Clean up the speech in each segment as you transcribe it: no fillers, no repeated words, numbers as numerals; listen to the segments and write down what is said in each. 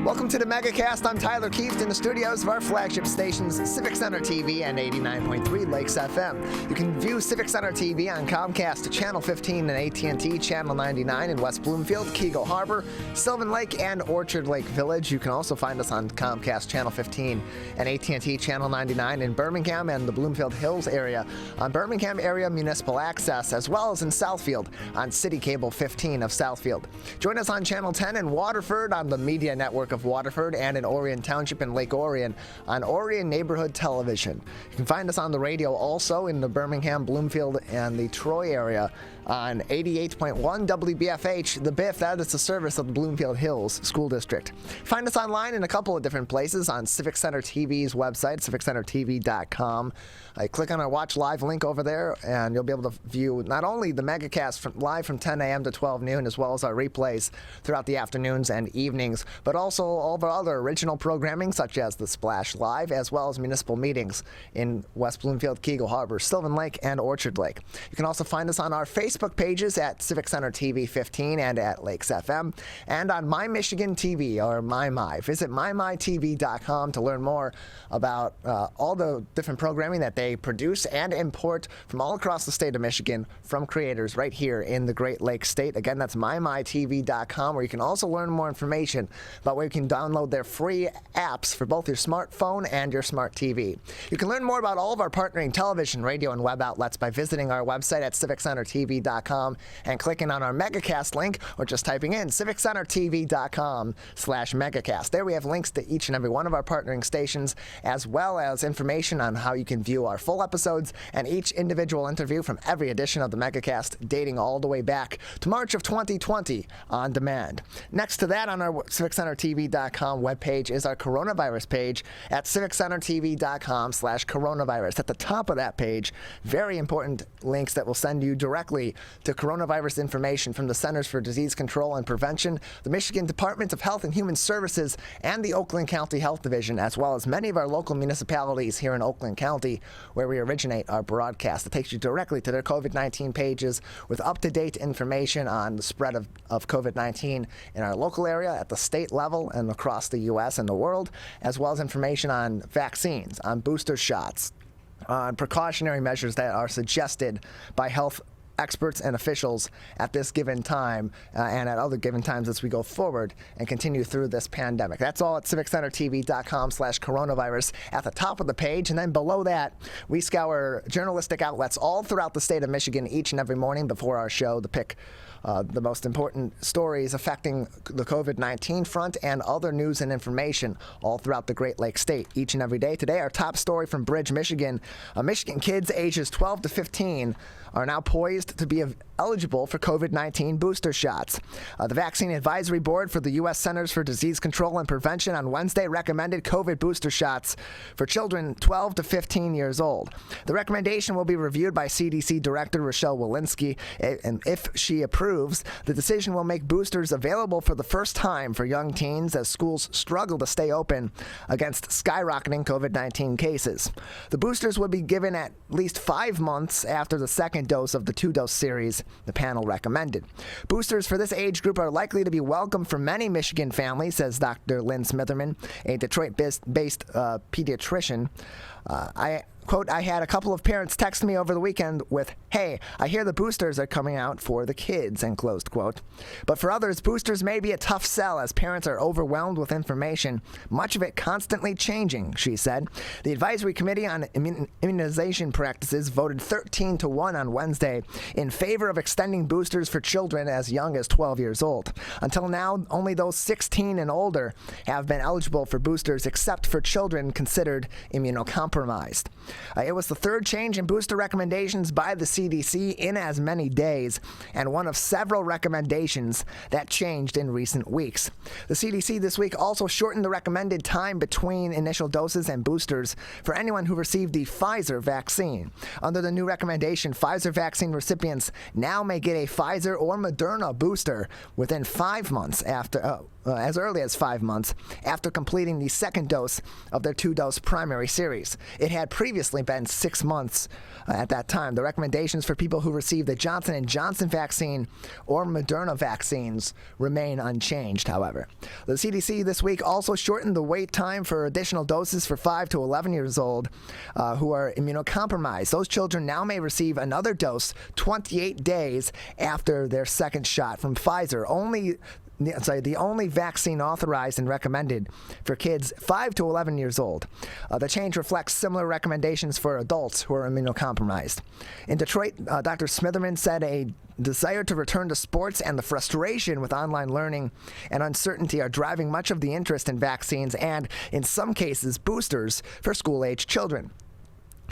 Welcome to the Megacast. I'm Tyler Kieft in the studios of our flagship stations, Civic Center TV and 89.3 Lakes FM. You can view Civic Center TV on Comcast Channel 15 and AT&T Channel 99 in West Bloomfield, Keego Harbor, Sylvan Lake, and Orchard Lake Village. You can also find us on Comcast Channel 15 and AT&T Channel 99 in Birmingham and the Bloomfield Hills area on Birmingham Area Municipal Access, as well as in Southfield on City Cable 15 of Southfield. Join us on Channel 10 in Waterford on the Media Network of Waterford, and in Orion Township and Lake Orion on Orion Neighborhood Television. You can find us on the radio also in the Birmingham, Bloomfield, and the Troy area on 88.1 WBFH, the BIF, that is the service of the Bloomfield Hills School District. Find us online in a couple of different places on Civic Center TV's website, civiccentertv.com. Click on our Watch Live link over there, and you'll be able to view not only the Megacast live from 10 a.m. to 12 noon, as well as our replays throughout the afternoons and evenings, but also all of our other original programming, such as the Splash Live, as well as municipal meetings in West Bloomfield, Keego Harbor, Sylvan Lake, and Orchard Lake. You can also find us on our Facebook pages at Civic Center TV 15 and at Lakes FM, and on My Michigan TV, or My. Visit mymytv.com to learn more about all the different programming that they produce and import from all across the state of Michigan from creators right here in the Great Lakes State. Again, that's mymytv.com, where you can also learn more information about where you can download their free apps for both your smartphone and your smart TV. You can learn more about all of our partnering television, radio, and web outlets by visiting our website at civiccentertv.com and clicking on our Megacast link, or just typing in civiccentertv.com/Megacast. There we have links to each and every one of our partnering stations, as well as information on how you can view our full episodes and each individual interview from every edition of the Megacast, dating all the way back to March of 2020 on demand. Next to that, on our civiccentertv.com webpage is our coronavirus page at civiccentertv.com/coronavirus. At the top of that page, very important links that will send you directly to coronavirus information from the Centers for Disease Control and Prevention, the Michigan Department of Health and Human Services, and the Oakland County Health Division, as well as many of our local municipalities here in Oakland County, where we originate our broadcast. It takes you directly to their COVID-19 pages with up-to-date information on the spread of COVID-19 in our local area, at the state level, and across the U.S. and the world, as well as information on vaccines, on booster shots, on precautionary measures that are suggested by health experts and officials at this given time and at other given times as we go forward and continue through this pandemic. That's all at civiccentertv.com/coronavirus at the top of the page. And then below that, we scour journalistic outlets all throughout the state of Michigan each and every morning before our show to pick the most important stories affecting the COVID-19 front and other news and information all throughout the Great Lakes State each and every day. Today, our top story from Bridge, Michigan. Michigan kids ages 12 to 15 are now poised to be eligible for COVID-19 booster shots. The Vaccine Advisory Board for the U.S. Centers for Disease Control and Prevention on Wednesday recommended COVID booster shots for children 12 to 15 years old. The recommendation will be reviewed by CDC Director Rochelle Walensky, and if she approves, the decision will make boosters available for the first time for young teens as schools struggle to stay open against skyrocketing COVID-19 cases. The boosters would be given at least 5 months after the second dose of the 2-dose series the panel recommended. Boosters for this age group are likely to be welcome for many Michigan families, says Dr. Lynn Smitherman, a Detroit-based pediatrician. Quote, I had a couple of parents text me over the weekend with, hey, I hear the boosters are coming out for the kids, end closed quote. But for others, boosters may be a tough sell as parents are overwhelmed with information, much of it constantly changing, she said. The Advisory Committee on Immunization Practices voted 13-1 on Wednesday in favor of extending boosters for children as young as 12 years old. Until now, only those 16 and older have been eligible for boosters, except for children considered immunocompromised. It was the third change in booster recommendations by the CDC in as many days, and one of several recommendations that changed in recent weeks. The CDC this week also shortened the recommended time between initial doses and boosters for anyone who received the Pfizer vaccine. Under the new recommendation, Pfizer vaccine recipients now may get a Pfizer or Moderna booster within 5 months after as early as 5 months after completing the second dose of their 2-dose primary series. It had previously been 6 months at that time. The recommendations for people who received the Johnson & Johnson vaccine or Moderna vaccines remain unchanged, however. The CDC this week also shortened the wait time for additional doses for 5 to 11 years old who are immunocompromised. Those children now may receive another dose 28 days after their second shot from Pfizer. The only vaccine authorized and recommended for kids 5 to 11 years old. The change reflects similar recommendations for adults who are immunocompromised. In Detroit, Dr. Smitherman said a desire to return to sports and the frustration with online learning and uncertainty are driving much of the interest in vaccines and, in some cases, boosters for school-age children.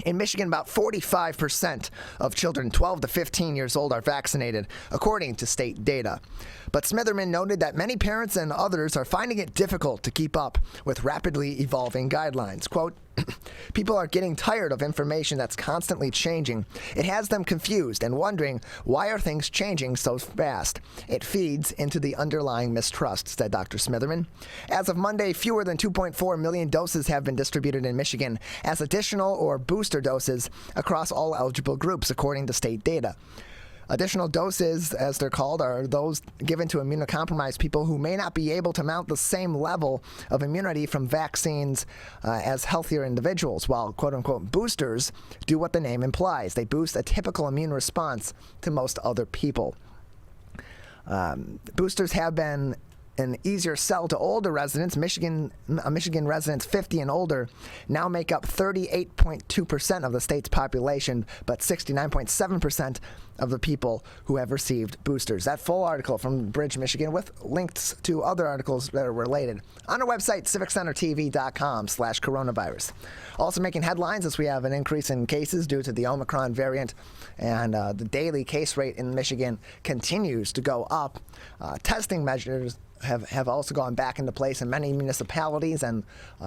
In Michigan, about 45% of children 12 to 15 years old are vaccinated, according to state data. But Smitherman noted that many parents and others are finding it difficult to keep up with rapidly evolving guidelines. Quote, people are getting tired of information that's constantly changing. It has them confused and wondering, why are things changing so fast? It feeds into the underlying mistrust, said Dr. Smitherman. As of Monday, fewer than 2.4 million doses have been distributed in Michigan as additional or booster doses across all eligible groups, according to state data. Additional doses, as they're called, are those given to immunocompromised people who may not be able to mount the same level of immunity from vaccines as healthier individuals, while quote-unquote boosters do what the name implies. They boost a typical immune response to most other people. Boosters have been an easier sell to older residents. Michigan residents 50 and older now make up 38.2% of the state's population, but 69.7% of the people who have received boosters. That full article from Bridge, Michigan, with links to other articles that are related on our website, civiccentertv.com/coronavirus. Also making headlines as we have an increase in cases due to the Omicron variant, and the daily case rate in Michigan continues to go up. Testing measures have also gone back into place in many municipalities, and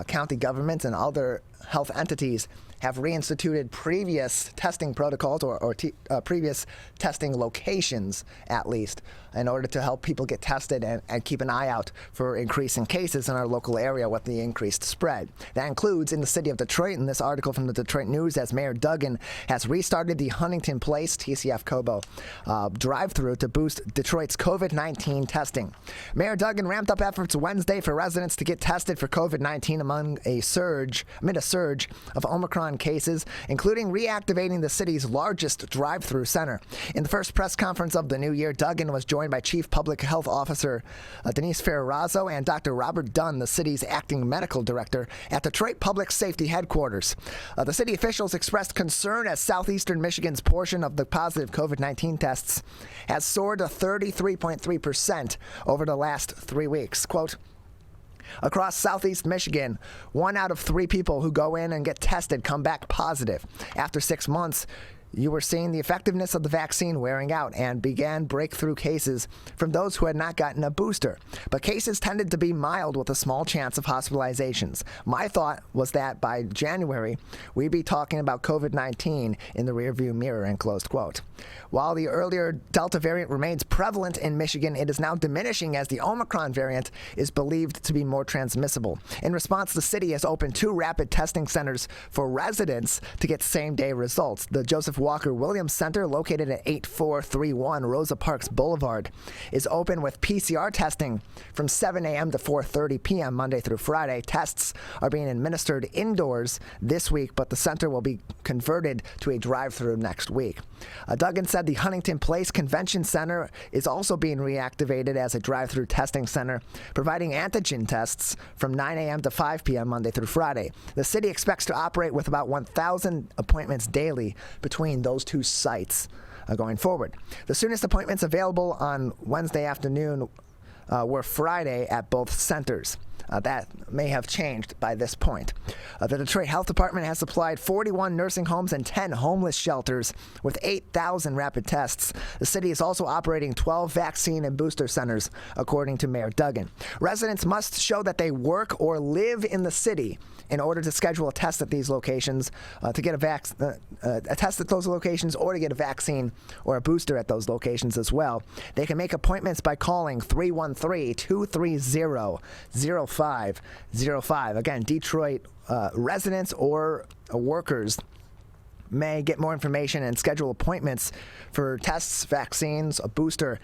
county governments and other health entities have reinstituted previous testing protocols or previous testing locations, at least, in order to help people get tested and keep an eye out for increasing cases in our local area with the increased spread. That includes in the city of Detroit, in this article from the Detroit News, as Mayor Duggan has restarted the Huntington Place TCF Cobo drive-through to boost Detroit's COVID-19 testing. Mayor Duggan ramped up efforts Wednesday for residents to get tested for COVID-19 amid a surge of Omicron cases, including reactivating the city's largest drive-through center. In the first press conference of the new year, Duggan was joined by Chief Public Health Officer Denise Ferrarazzo and Dr. Robert Dunn, the city's acting medical director, at Detroit Public Safety Headquarters. The city officials expressed concern as southeastern Michigan's portion of the positive COVID-19 tests has soared to 33.3% over the last 3 weeks. Quote, across southeast Michigan, 1 out of 3 people who go in and get tested come back positive. After 6 months, you were seeing the effectiveness of the vaccine wearing out and began breakthrough cases from those who had not gotten a booster. But cases tended to be mild with a small chance of hospitalizations. My thought was that by January, we'd be talking about COVID-19 in the rearview mirror, end closed quote. While the earlier Delta variant remains prevalent in Michigan, it is now diminishing as the Omicron variant is believed to be more transmissible. In response, the city has opened 2 rapid testing centers for residents to get same-day results. The Joseph Walker Williams Center, located at 8431 Rosa Parks Boulevard, is open with PCR testing from 7 a.m. to 4:30 p.m. Monday through Friday. Tests are being administered indoors this week, but the center will be converted to a drive-through next week. Duggan said the Huntington Place Convention Center is also being reactivated as a drive-through testing center, providing antigen tests from 9 a.m. to 5 p.m. Monday through Friday. The city expects to operate with about 1,000 appointments daily between those 2 sites going forward. The soonest appointments available on Wednesday afternoon were Friday at both centers. That may have changed by this point. The Detroit Health Department has supplied 41 nursing homes and 10 homeless shelters with 8,000 rapid tests. The city is also operating 12 vaccine and booster centers, according to Mayor Duggan. Residents must show that they work or live in the city in order to schedule a test at these locations, to get a test at those locations, or to get a vaccine or a booster at those locations as well. They can make appointments by calling 313-230-0505. Again, Detroit residents or workers may get more information and schedule appointments for tests, vaccines, a booster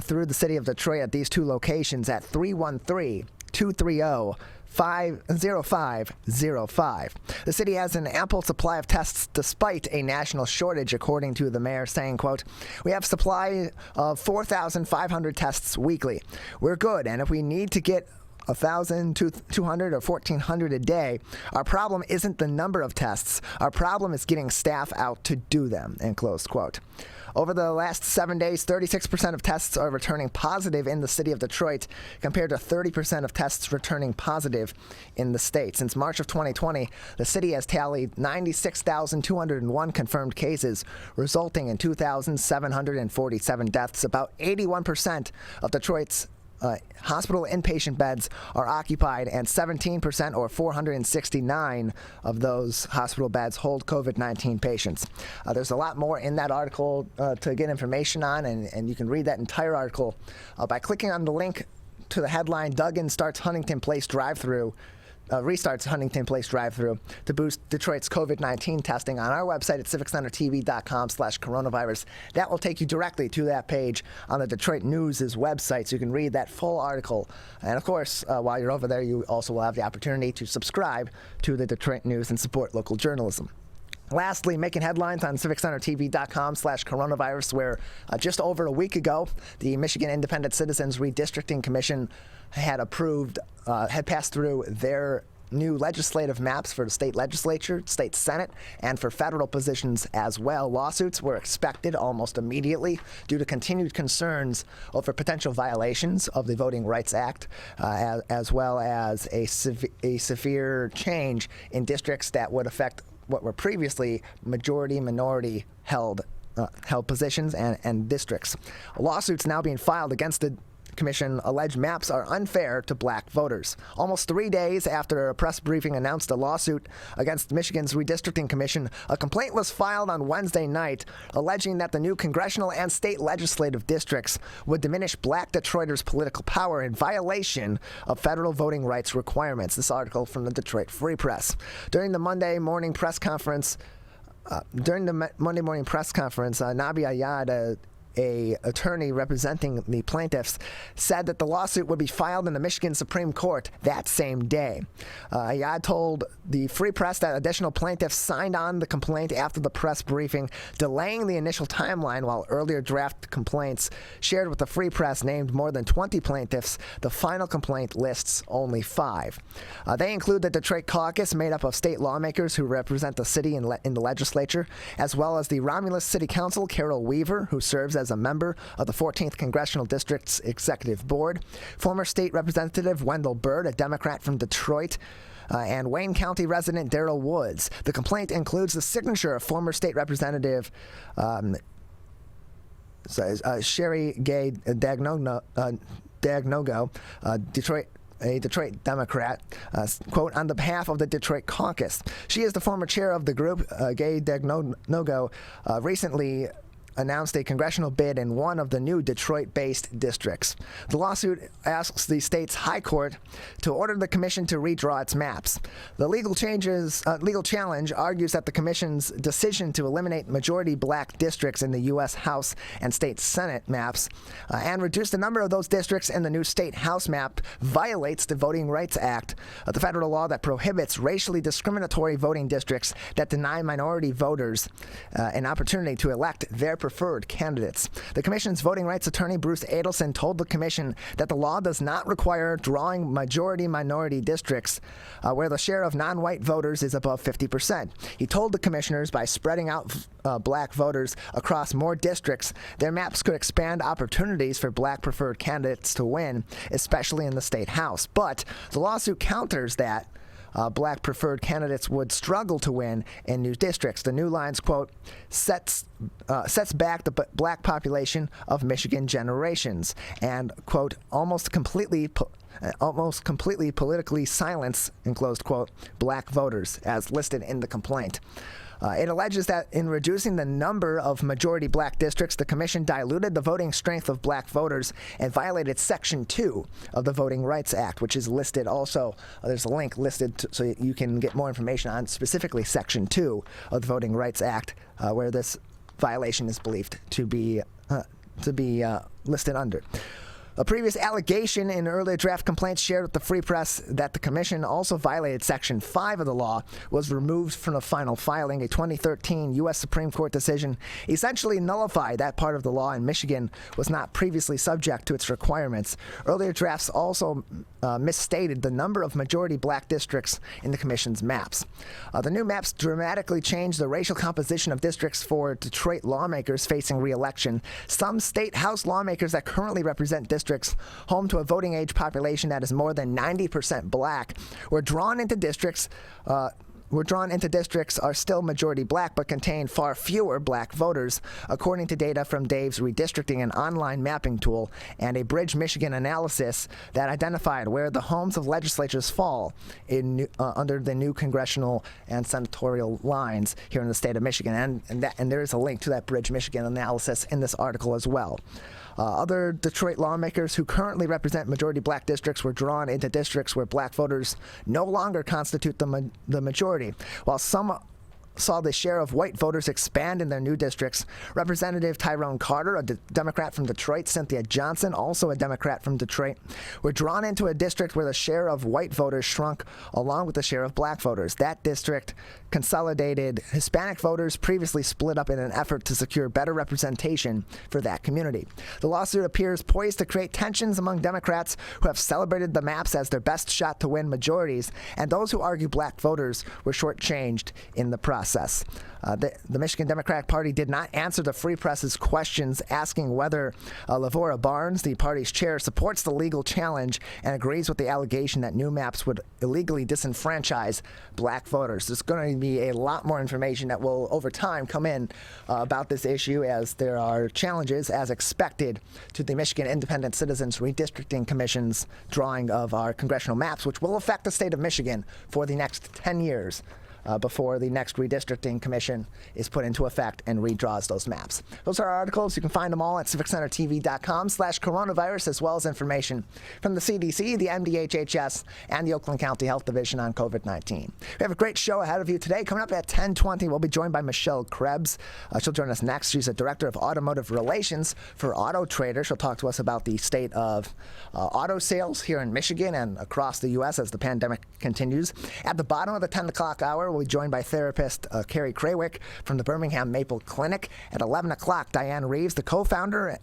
through the city of Detroit at these two locations at 313-230-0505. The city has an ample supply of tests despite a national shortage, according to the mayor, saying, quote, "We have supply of 4,500 tests weekly. We're good, and if we need to get 1,000, 200, or 1,400 a day, our problem isn't the number of tests. Our problem is getting staff out to do them," end close quote. Over the last 7 days, 36% of tests are returning positive in the city of Detroit, compared to 30% of tests returning positive in the state. Since March of 2020, the city has tallied 96,201 confirmed cases, resulting in 2,747 deaths. About 81% of Detroit's hospital inpatient beds are occupied, and 17%, or 469 of those hospital beds, hold COVID-19 patients. There's a lot more in that article to get information on, and you can read that entire article by clicking on the link to the headline, "Duggan starts Huntington Place drive-through." Restarts Huntington Place drive-through to boost Detroit's COVID-19 testing on our website at civiccentertv.com/coronavirus. That will take you directly to that page on the Detroit News' website, so you can read that full article. And of course, while you're over there, you also will have the opportunity to subscribe to the Detroit News and support local journalism. Lastly, making headlines on civiccentertv.com/coronavirus, where just over a week ago, the Michigan Independent Citizens Redistricting Commission had passed through their new legislative maps for the state legislature, state senate, and for federal positions as well. Lawsuits were expected almost immediately due to continued concerns over potential violations of the Voting Rights Act, as well as a severe change in districts that would affect what were previously majority-minority held positions and districts. Lawsuits now being filed against the Commission allege maps are unfair to black voters. Almost 3 days after a press briefing announced a lawsuit against Michigan's Redistricting Commission, a complaint was filed on Wednesday night alleging that the new congressional and state legislative districts would diminish black Detroiters' political power in violation of federal voting rights requirements. This article from the Detroit Free Press. During the Monday morning press conference, Nabi Ayad, a attorney representing the plaintiffs, said that the lawsuit would be filed in the Michigan Supreme Court that same day. Ayad told the Free Press that additional plaintiffs signed on the complaint after the press briefing, delaying the initial timeline, while earlier draft complaints shared with the Free Press named more than 20 plaintiffs. The final complaint lists only 5. They include the Detroit caucus, made up of state lawmakers who represent the city in the legislature, as well as the Romulus City Council, Carol Weaver, who serves as a member of the 14th Congressional District's Executive Board, former State Representative Wendell Bird, a Democrat from Detroit, and Wayne County resident Darrell Woods. The complaint includes the signature of former State Representative Sherry Gay Dagnogo, a Detroit Democrat, quote, on the behalf of the Detroit caucus. She is the former chair of the group. Gay Dagnogo recently announced a congressional bid in one of the new Detroit-based districts. The lawsuit asks the state's high court to order the commission to redraw its maps. The legal challenge argues that the commission's decision to eliminate majority black districts in the U.S. House and state Senate maps and reduce the number of those districts in the new state House map violates the Voting Rights Act, the federal law that prohibits racially discriminatory voting districts that deny minority voters an opportunity to elect their preferred candidates. The commission's voting rights attorney, Bruce Adelson, told the commission that the law does not require drawing majority-minority districts where the share of non-white voters is above 50%. He told the commissioners by spreading out black voters across more districts, their maps could expand opportunities for black preferred candidates to win, especially in the state House. But the lawsuit counters that black preferred candidates would struggle to win in new districts. The new lines, quote, sets back the black population of Michigan generations and, quote, almost completely almost completely politically silence, in closed quote, black voters, as listed in the complaint. It alleges that in reducing the number of majority black districts, the commission diluted the voting strength of black voters and violated Section 2 of the Voting Rights Act, which is listed also. There's a link listed so you can get more information on specifically Section 2 of the Voting Rights Act, where this violation is believed to be listed under. A previous allegation in earlier draft complaints shared with the Free Press that the commission also violated Section 5 of the law was removed from the final filing. A 2013 U.S. Supreme Court decision essentially nullified that part of the law, and Michigan was not previously subject to its requirements. Earlier drafts also misstated the number of majority black districts in the commission's maps. The new maps dramatically changed the racial composition of districts for Detroit lawmakers facing re-election. Some state house lawmakers that currently represent districts home to a voting age population that is more than 90% black were drawn into districts are still majority black but contain far fewer black voters, according to data from Dave's Redistricting, an online mapping tool, and a Bridge, Michigan analysis that identified where the homes of legislatures fall under the new congressional and senatorial lines here in the state of Michigan. And there is a link to that Bridge, Michigan analysis in this article as well. Other Detroit lawmakers who currently represent majority black districts were drawn into districts where black voters no longer constitute the majority. While some saw the share of white voters expand in their new districts, Representative Tyrone Carter, a Democrat from Detroit, Cynthia Johnson, also a Democrat from Detroit, were drawn into a district where the share of white voters shrunk along with the share of black voters. That district consolidated Hispanic voters previously split up in an effort to secure better representation for that community. The lawsuit appears poised to create tensions among Democrats who have celebrated the maps as their best shot to win majorities, and those who argue black voters were shortchanged in the process. The Michigan Democratic Party did not answer the Free Press's questions asking whether Lavora Barnes, the party's chair, supports the legal challenge and agrees with the allegation that new maps would illegally disenfranchise black voters. There's going to be a lot more information that will, over time, come in about this issue, as there are challenges, as expected, to the Michigan Independent Citizens Redistricting Commission's drawing of our congressional maps, which will affect the state of Michigan for the next 10 years. Before the next redistricting commission is put into effect and redraws those maps. Those are our articles. You can find them all at civiccentertv.com/coronavirus, as well as information from the CDC, the MDHHS, and the Oakland County Health Division on COVID-19. We have a great show ahead of you today. Coming up at 10:20, we'll be joined by Michelle Krebs. She'll join us next. She's a Director of Automotive Relations for Auto Trader. She'll talk to us about the state of auto sales here in Michigan and across the U.S. as the pandemic continues. At the bottom of the 10 o'clock hour, we'll be joined by therapist Carrie Krawick from the Birmingham Maple Clinic. At 11 o'clock, Diane Reeves, the co-founder,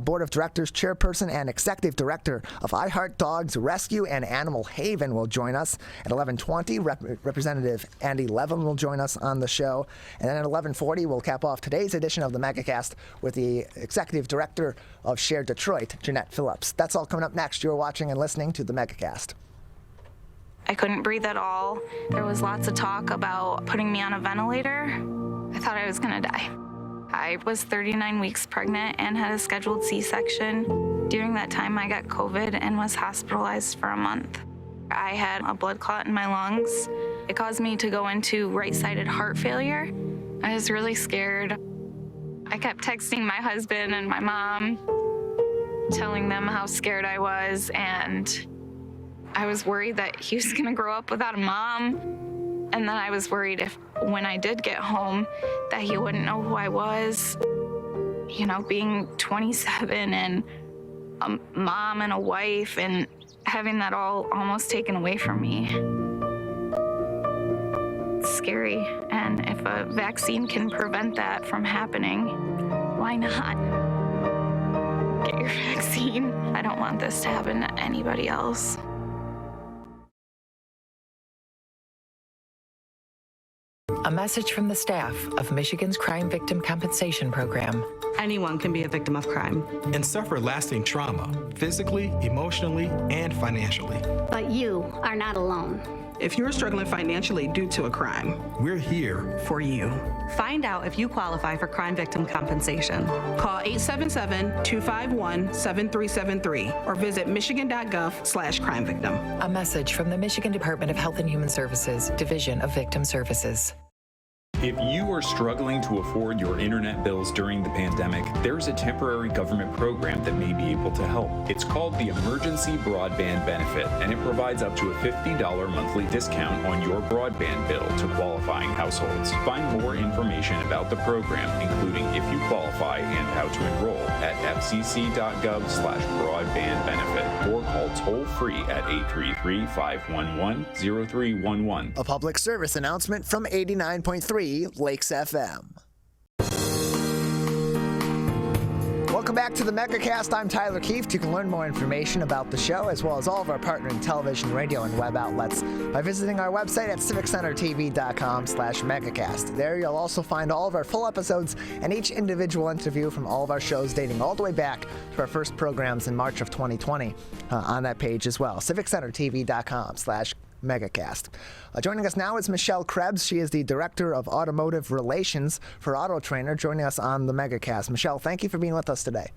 board of directors, chairperson, and executive director of I Heart Dogs Rescue and Animal Haven, will join us. At 11:20, Representative Andy Levin will join us on the show. And then at 11:40, we'll cap off today's edition of the Megacast with the executive director of Share Detroit, Jeanette Phillips. That's all coming up next. You're watching and listening to the Megacast. I couldn't breathe at all. There was lots of talk about putting me on a ventilator. I thought I was gonna die. I was 39 weeks pregnant and had a scheduled C-section. During that time, I got COVID and was hospitalized for a month. I had a blood clot in my lungs. It caused me to go into right-sided heart failure. I was really scared. I kept texting my husband and my mom, telling them how scared I was, and I was worried that he was gonna grow up without a mom. And then I was worried if, when I did get home, that he wouldn't know who I was. You know, being 27 and a mom and a wife and having that all almost taken away from me. It's scary. And if a vaccine can prevent that from happening, why not? Get your vaccine. I don't want this to happen to anybody else. A message from the staff of Michigan's Crime Victim Compensation Program. Anyone can be a victim of crime and suffer lasting trauma, physically, emotionally, and financially. But you are not alone. if you're struggling financially due to a crime. We're here For you. Find out if you qualify for crime victim compensation. Call 877-251-7373 or visit michigan.gov/crime victim. A message from the Michigan Department of Health and Human Services, Division of Victim Services. If you are struggling to afford your internet bills during the pandemic, there's a temporary government program that may be able to help. It's called the Emergency Broadband Benefit, and it provides up to a $50 monthly discount on your broadband bill to qualifying households. Find more information about the program, including if you qualify and how to enroll, at fcc.gov/broadbandbenefit or call toll-free at 833-511-0311. A public service announcement from 89.3 Lakes FM. Welcome back to the Megacast. I'm Tyler Keefe. You can learn more information about the show as well as all of our partnering television, radio, and web outlets by visiting our website at civiccentertv.com/megacast. There you'll also find all of our full episodes and each individual interview from all of our shows dating all the way back to our first programs in March of 2020 on that page as well. civiccentertv.com/megacast. Joining us now is Michelle Krebs. She is the Director of Automotive Relations for Auto Trainer, joining us on the Megacast. Michelle, thank you for being with us today.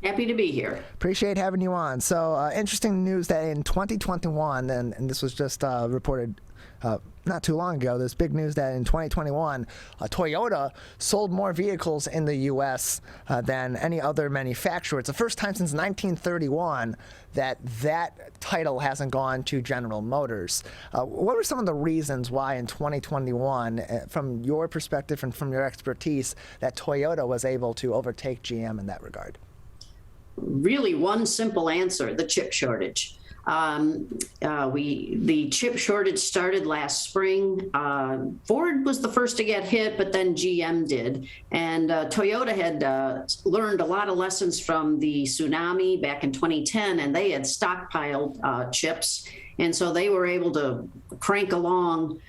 Happy to be here. Appreciate having you on. So, interesting news that in 2021, and this was just reported not too long ago, there's big news that in 2021, Toyota sold more vehicles in the U.S. Than any other manufacturer. It's the first time since 1931 that title hasn't gone to General Motors. What were some of the reasons why in 2021, from your perspective and from your expertise, that Toyota was able to overtake GM in that regard? Really one simple answer: the chip shortage. The chip shortage started last spring. Ford was the first to get hit, but then GM did. And Toyota had learned a lot of lessons from the tsunami back in 2010, and they had stockpiled chips. And so they were able to crank along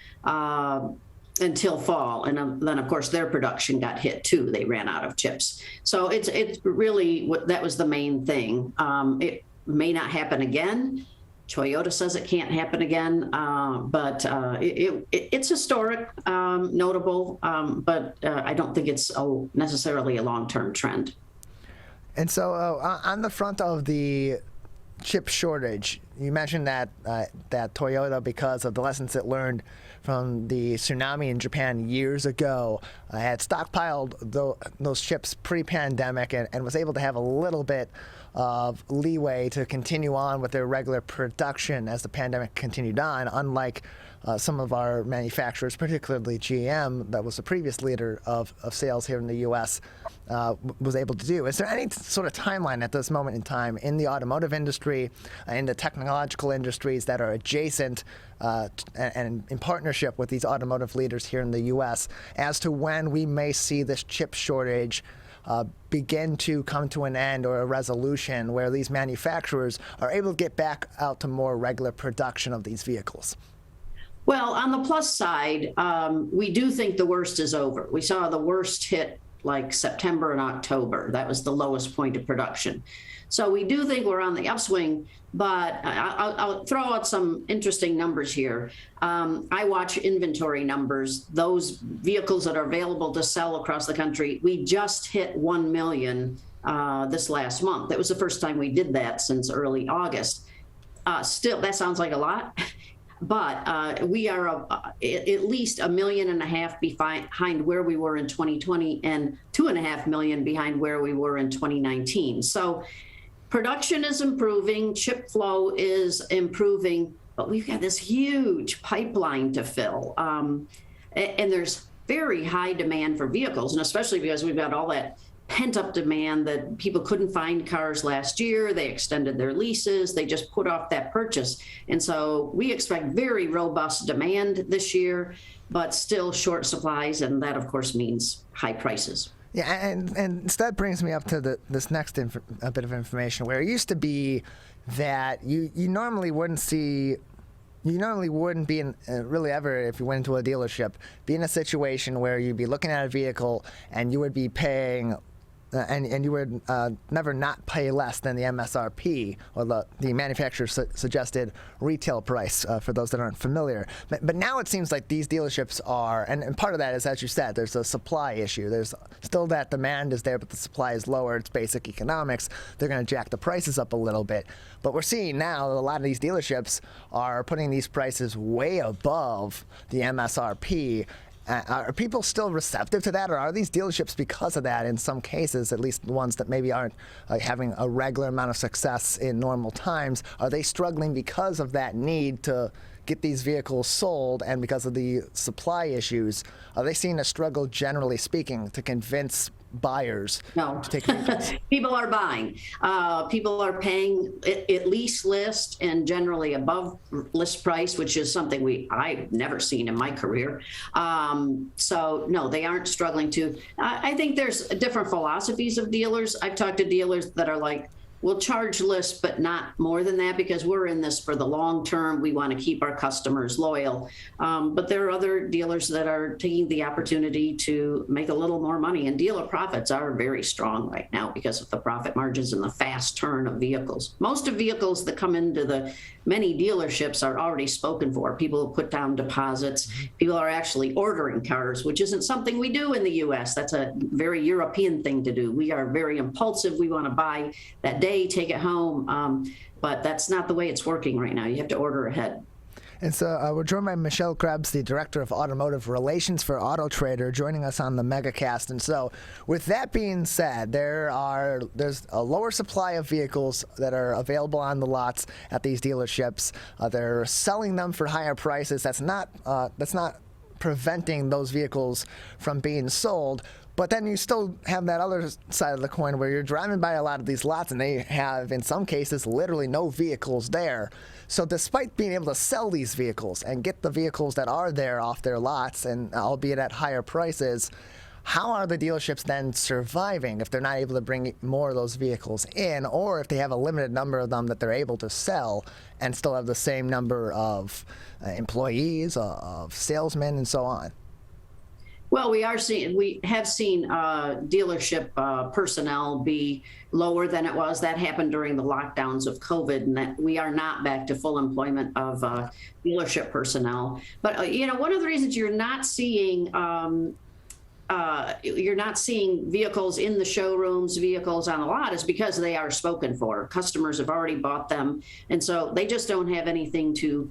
until fall. And then, of course, their production got hit, too. They ran out of chips. So it's really, that was the main thing. It may not happen again. Toyota says it can't happen again, but it's historic, notable, but I don't think it's necessarily a long-term trend. And so on the front of the chip shortage, you mentioned that Toyota, because of the lessons it learned from the tsunami in Japan years ago, had stockpiled those chips pre-pandemic and was able to have a little bit of leeway to continue on with their regular production as the pandemic continued on, unlike some of our manufacturers, particularly GM, that was the previous leader of sales here in the U.S., was able to do. Is there any sort of timeline at this moment in time in the automotive industry, in the technological industries that are adjacent and in partnership with these automotive leaders here in the U.S. as to when we may see this chip shortage begin to come to an end or a resolution where these manufacturers are able to get back out to more regular production of these vehicles? Well, on the plus side, we do think the worst is over. We saw the worst hit like September and October. That was the lowest point of production. So we do think we're on the upswing, but I'll throw out some interesting numbers here. I watch inventory numbers, those vehicles that are available to sell across the country. We just hit 1 million this last month. That was the first time we did that since early August. Still, that sounds like a lot. But we are at least 1.5 million behind where we were in 2020 and 2.5 million behind where we were in 2019. So production is improving, chip flow is improving, but we've got this huge pipeline to fill. And there's very high demand for vehicles, and especially because we've got all that pent-up demand that people couldn't find cars last year. They extended their leases. They just put off that purchase. And so we expect very robust demand this year, but still short supplies. And that, of course, means high prices. Yeah, and that brings me up to this next a bit of information where it used to be that you normally wouldn't see. You normally wouldn't be in, really ever, if you went into a dealership, be in a situation where you'd be looking at a vehicle and you would be paying and you would never not pay less than the MSRP, or the manufacturer suggested retail price, for those that aren't familiar. But now it seems like these dealerships are, and part of that is, as you said, there's a supply issue. There's still that demand is there, but the supply is lower. It's basic economics. They're going to jack the prices up a little bit. But we're seeing now a lot of these dealerships are putting these prices way above the MSRP. Are people still receptive to that, or are these dealerships, because of that, in some cases, at least the ones that maybe aren't having a regular amount of success in normal times, are they struggling because of that need to get these vehicles sold, and because of the supply issues, are they seeing a struggle, generally speaking, to convince buyers to take vehicles? People are buying. People are paying at least list and generally above list price, which is something I've never seen in my career. So no, they aren't struggling to. I think there's different philosophies of dealers. I've talked to dealers that are like, we'll charge list, but not more than that, because we're in this for the long term. We want to keep our customers loyal. But there are other dealers that are taking the opportunity to make a little more money. And dealer profits are very strong right now because of the profit margins and the fast turn of vehicles. Most of vehicles that come into the many dealerships are already spoken for. People put down deposits. People are actually ordering cars, which isn't something we do in the U.S. That's a very European thing to do. We are very impulsive. We want to buy that day, take it home. But that's not the way it's working right now. You have to order ahead. And so we're joined by Michelle Krebs, the Director of Automotive Relations for Auto Trader, joining us on the Megacast. And so with that being said, there's a lower supply of vehicles that are available on the lots at these dealerships. They're selling them for higher prices. That's not preventing those vehicles from being sold. But then you still have that other side of the coin where you're driving by a lot of these lots and they have, in some cases, literally no vehicles there. So despite being able to sell these vehicles and get the vehicles that are there off their lots, and albeit at higher prices, how are the dealerships then surviving if they're not able to bring more of those vehicles in, or if they have a limited number of them that they're able to sell and still have the same number of employees, of salesmen, and so on? Well, we have seen dealership personnel be lower than it was. That happened during the lockdowns of COVID, and that we are not back to full employment of dealership personnel. But one of the reasons you're not seeing vehicles in the showrooms, vehicles on the lot, is because they are spoken for. Customers have already bought them, and so they just don't have anything to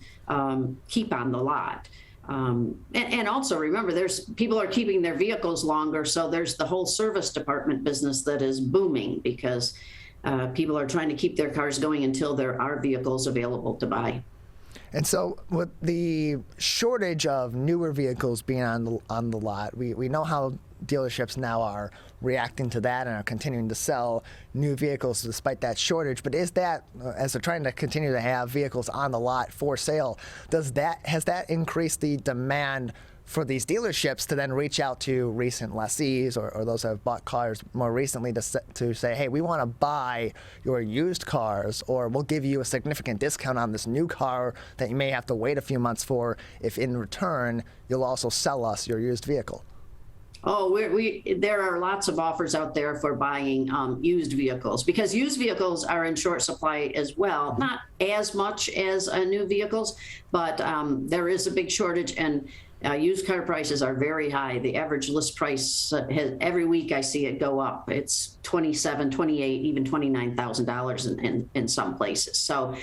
keep on the lot. And also remember, people are keeping their vehicles longer, so there's the whole service department business that is booming because people are trying to keep their cars going until there are vehicles available to buy. And so with the shortage of newer vehicles being on the lot, we know how dealerships now are reacting to that and are continuing to sell new vehicles despite that shortage. But is that, as they're trying to continue to have vehicles on the lot for sale, has that increased the demand for these dealerships to then reach out to recent lessees or those that have bought cars more recently to say, hey, we want to buy your used cars, or we'll give you a significant discount on this new car that you may have to wait a few months for, if in return you'll also sell us your used vehicle? Oh, there are lots of offers out there for buying used vehicles, because used vehicles are in short supply as well. Not as much as new vehicles, but there is a big shortage, and used car prices are very high. The average list price, every week I see it go up. It's $27,000, $28,000, even $29,000 in some places. So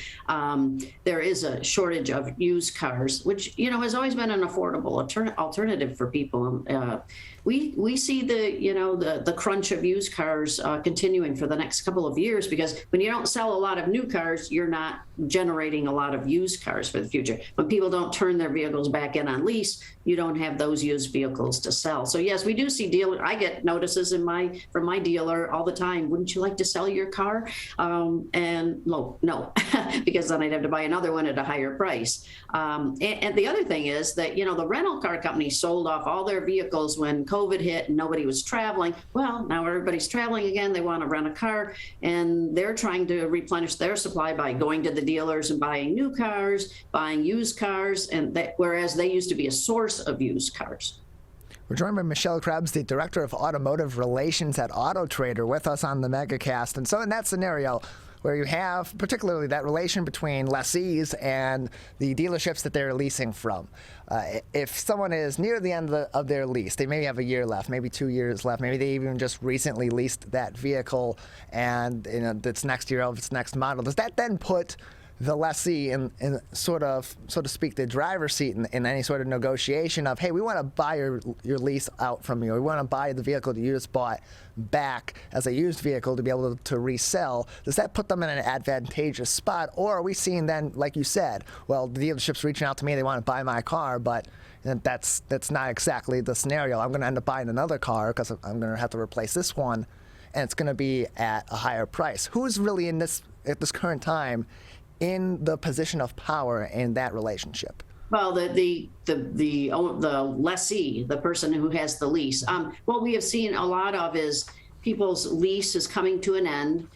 there is a shortage of used cars, which has always been an affordable alternative for people. We see the crunch of used cars continuing for the next couple of years, because when you don't sell a lot of new cars, you're not generating a lot of used cars for the future. When people don't turn their vehicles back in on lease, you don't have those used vehicles to sell. So yes, we do see I get notices from my dealer all the time. Wouldn't you like to sell your car? And no, because then I'd have to buy another one at a higher price. And the other thing is that, the rental car companies sold off all their vehicles when COVID hit and nobody was traveling. Well, now everybody's traveling again. They want to rent a car, and they're trying to replenish their supply by going to the dealers and buying new cars, buying used cars, whereas they used to be a source of used cars. We're joined by Michelle Krebs, the Director of Automotive Relations at Auto Trader, with us on the Megacast. And so in that scenario, where you have particularly that relation between lessees and the dealerships that they're leasing from. If someone is near the end of their lease, they maybe have a year left, maybe 2 years left, maybe they even just recently leased that vehicle and it's next year of its next model, does that then put the lessee in sort of, so to speak, the driver's seat in any sort of negotiation of, hey, we want to buy your lease out from you, or we want to buy the vehicle that you just bought back as a used vehicle to be able to resell? Does that put them in an advantageous spot? Or are we seeing then, like you said, well, the dealership's reaching out to me, they want to buy my car, but that's not exactly the scenario. I'm going to end up buying another car because I'm going to have to replace this one, and it's going to be at a higher price. Who's really at this current time in the position of power in that relationship? Well, the lessee, the person who has the lease. What we have seen a lot of is people's lease is coming to an end.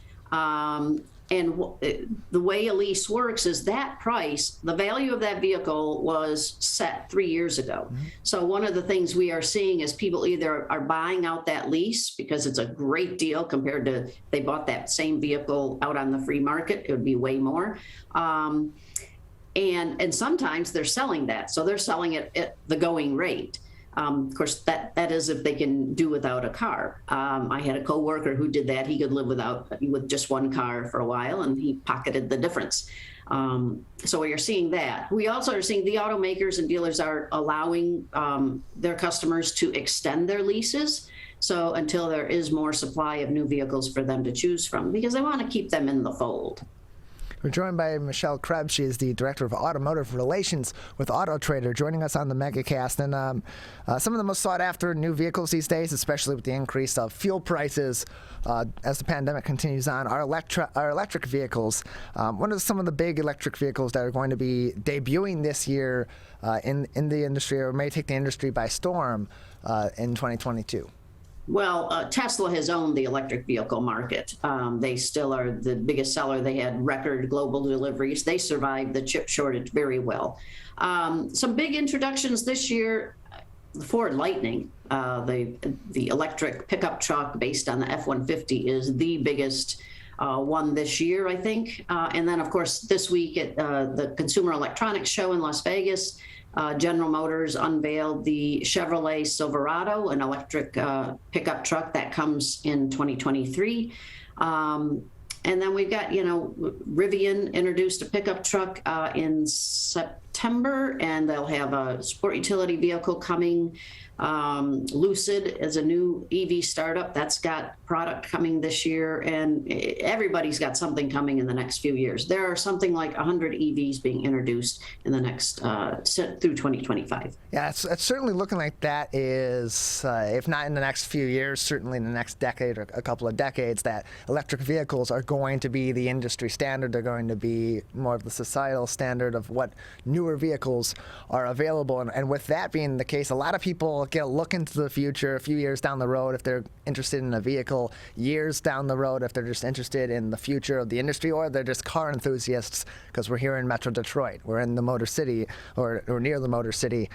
The way a lease works is that price, the value of that vehicle was set 3 years ago. Mm-hmm. So one of the things we are seeing is people either are buying out that lease because it's a great deal compared to they bought that same vehicle out on the free market, it would be way more. And sometimes they're selling that. So they're selling it at the going rate. Of course, that is if they can do without a car. I had a coworker who did that. He could live with just one car for a while, and he pocketed the difference. So we are seeing that. We also are seeing the automakers and dealers are allowing their customers to extend their leases. So until there is more supply of new vehicles for them to choose from, because they want to keep them in the fold. We're joined by Michelle Krebs. She is the Director of Automotive Relations with Auto Trader, joining us on the Megacast. And some of the most sought-after new vehicles these days, especially with the increase of fuel prices as the pandemic continues on, are electric vehicles. What are some of the big electric vehicles that are going to be debuting this year in the industry, or may take the industry by storm in 2022? Well, Tesla has owned the electric vehicle market. They still are the biggest seller. They had record global deliveries. They survived the chip shortage very well. Some big introductions this year: the Ford Lightning, the electric pickup truck based on the F-150, is the biggest one this year, I think. And then, of course, this week at the Consumer Electronics Show in Las Vegas, General Motors unveiled the Chevrolet Silverado, an electric pickup truck that comes in 2023. And then we've got, Rivian introduced a pickup truck in September, and they'll have a sport utility vehicle coming. Lucid is a new EV startup that's got product coming this year, and everybody's got something coming in the next few years. There are something like 100 EVs being introduced in the next through 2025. Yeah, it's certainly looking like that is, if not in the next few years, certainly in the next decade or a couple of decades, that electric vehicles are going to be the industry standard. They're going to be more of the societal standard of what newer vehicles are available. And with that being the case, a lot of people get a look into the future a few years down the road if they're interested in a vehicle, years down the road if they're just interested in the future of the industry, or they're just car enthusiasts because we're here in Metro Detroit. We're in the Motor City, or near the Motor City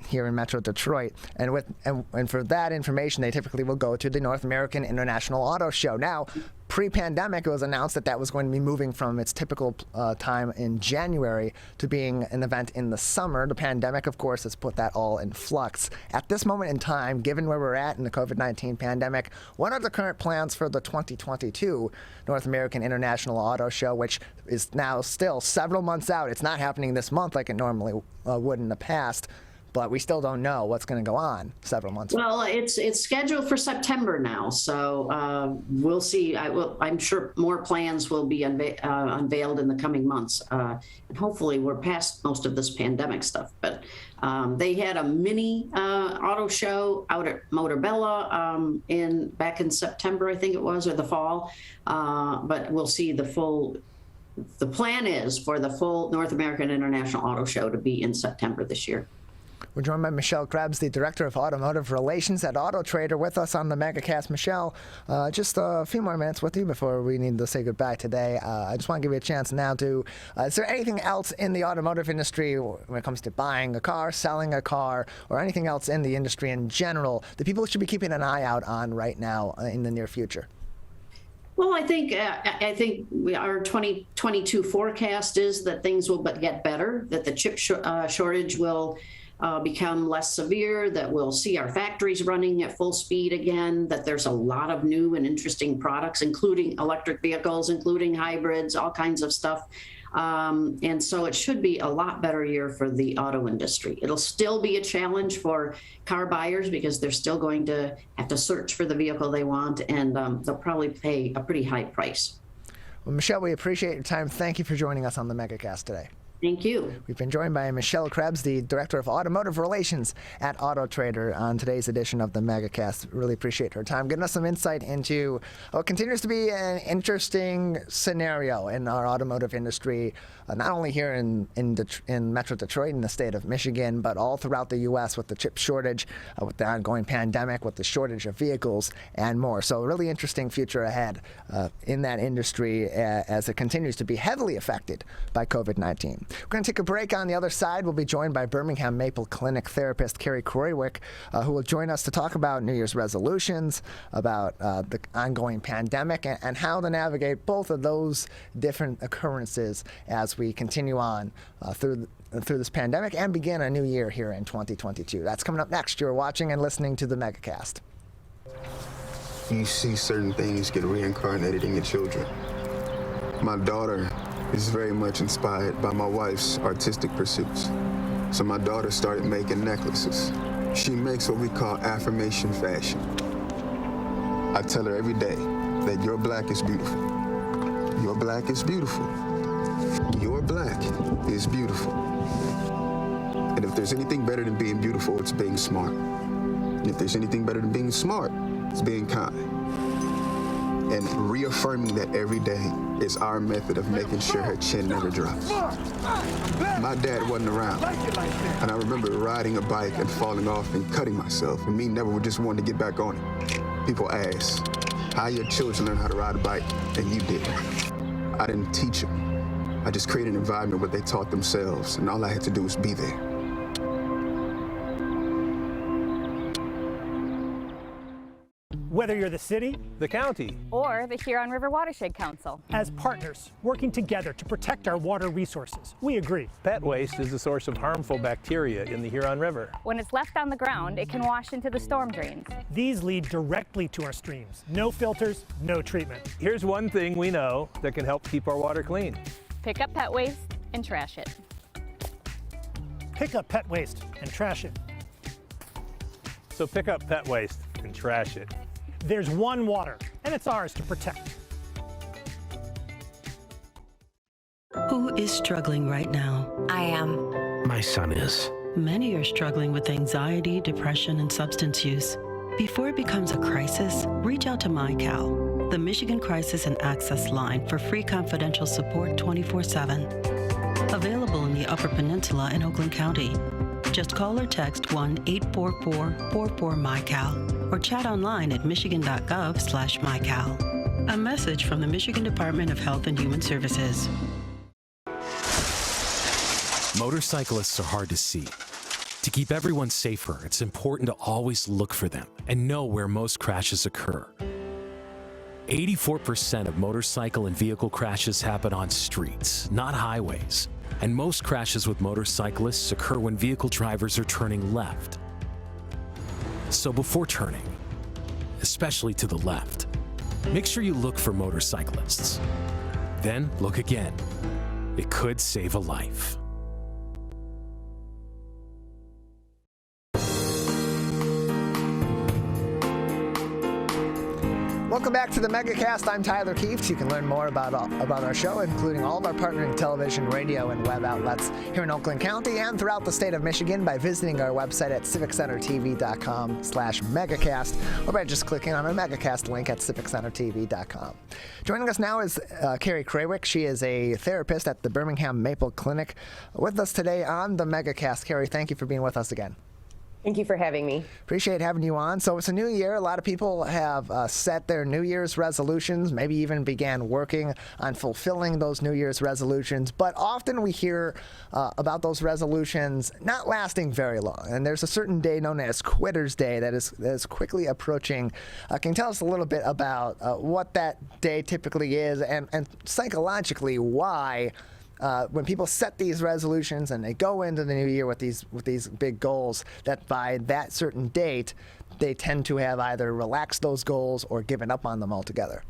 here in Metro Detroit. And for that information, they typically will go to the North American International Auto Show. Now, pre-pandemic, it was announced that was going to be moving from its typical time in January to being an event in the summer. The pandemic, of course, has put that all in flux. At this moment in time, given where we're at in the COVID-19 pandemic, what are the current plans for the 2022 North American International Auto Show, which is now still several months out? It's not happening this month like it normally would in the past, but we still don't know what's going to go on several months. Well, it's scheduled for September now, so we'll see. I'm sure more plans will be unveiled in the coming months, and hopefully we're past most of this pandemic stuff. But they had a mini auto show out at Motorbella back in September, I think it was, or the fall. But we'll see the full. The plan is for the full North American International Auto Show to be in September this year. We're joined by Michelle Krebs, the Director of Automotive Relations at Auto Trader, with us on the Megacast. Michelle, just a few more minutes with you before we need to say goodbye today. I just want to give you a chance now to, is there anything else in the automotive industry when it comes to buying a car, selling a car, or anything else in the industry in general that people should be keeping an eye out on right now in the near future? Well, I think our 2022 forecast is that things will get better, that the chip shortage will become less severe, that we'll see our factories running at full speed again, that there's a lot of new and interesting products, including electric vehicles, including hybrids, all kinds of stuff. And so it should be a lot better year for the auto industry. It'll still be a challenge for car buyers because they're still going to have to search for the vehicle they want, and they'll probably pay a pretty high price. Well, Michelle, we appreciate your time. Thank you for joining us on the Megacast today. Thank you. We've been joined by Michelle Krebs, the Director of Automotive Relations at Auto Trader, on today's edition of the Megacast. Really appreciate her time, giving us some insight into what continues to be an interesting scenario in our automotive industry, not only here in Metro Detroit in the state of Michigan, but all throughout the U.S. with the chip shortage, with the ongoing pandemic, with the shortage of vehicles, and more. So a really interesting future ahead in that industry as it continues to be heavily affected by COVID-19. We're going to take a break. On the other side, we'll be joined by Birmingham Maple Clinic therapist Carrie Kroiwick, who will join us to talk about New Year's resolutions, about the ongoing pandemic, and how to navigate both of those different occurrences as we continue on through this pandemic and begin a new year here in 2022. That's coming up next. You're watching and listening to the Megacast. You see certain things get reincarnated in your children. My daughter is very much inspired by my wife's artistic pursuits. So my daughter started making necklaces. She makes what we call affirmation fashion. I tell her every day that your black is beautiful. Your black is beautiful. Your black is beautiful. And if there's anything better than being beautiful, it's being smart. And if there's anything better than being smart, it's being kind. And reaffirming that every day is our method of making sure her chin never drops. My dad wasn't around, and I remember riding a bike and falling off and cutting myself, and me never just wanted to get back on it. People ask, how your children learn how to ride a bike, and you didn't. I didn't teach them. I just created an environment where they taught themselves, and all I had to do was be there. Whether you're the city, the county, or the Huron River Watershed Council. As partners working together to protect our water resources, we agree. Pet waste is the source of harmful bacteria in the Huron River. When it's left on the ground, it can wash into the storm drains. These lead directly to our streams. No filters, no treatment. Here's one thing we know that can help keep our water clean. Pick up pet waste and trash it. Pick up pet waste and trash it. So pick up pet waste and trash it. There's one water, and it's ours to protect. Who is struggling right now? I am. My son is. Many are struggling with anxiety, depression, and substance use. Before it becomes a crisis, reach out to MyCal, the Michigan Crisis and Access Line for free confidential support 24/7. Available in the Upper Peninsula and Oakland County. Just call or text 1-844-44-MyCal or chat online at michigan.gov/MyCal. A message from the Michigan Department of Health and Human Services. Motorcyclists are hard to see. To keep everyone safer, it's important to always look for them and know where most crashes occur. 84% of motorcycle and vehicle crashes happen on streets, not highways. And most crashes with motorcyclists occur when vehicle drivers are turning left. So before turning, especially to the left, make sure you look for motorcyclists. Then look again. It could save a life. Welcome back to the Megacast. I'm Tyler Keefs. You can learn more about our show, including all of our partnering television, radio, and web outlets here in Oakland County and throughout the state of Michigan by visiting our website at civiccentertv.com/megacast or by just clicking on our Megacast link at civiccentertv.com. Joining us now is Carrie Kroiwick. She is a therapist at the Birmingham Maple Clinic with us today on the Megacast. Carrie, thank you for being with us again. Thank you for having me. Appreciate having you on. So it's a new year. A lot of people have set their New Year's resolutions, maybe even began working on fulfilling those New Year's resolutions. But often we hear about those resolutions not lasting very long. And there's a certain day known as Quitter's Day that is quickly approaching. Can you tell us a little bit about what that day typically is and psychologically why when people set these resolutions and they go into the new year with these big goals, that by that certain date, they tend to have either relaxed those goals or given up on them altogether?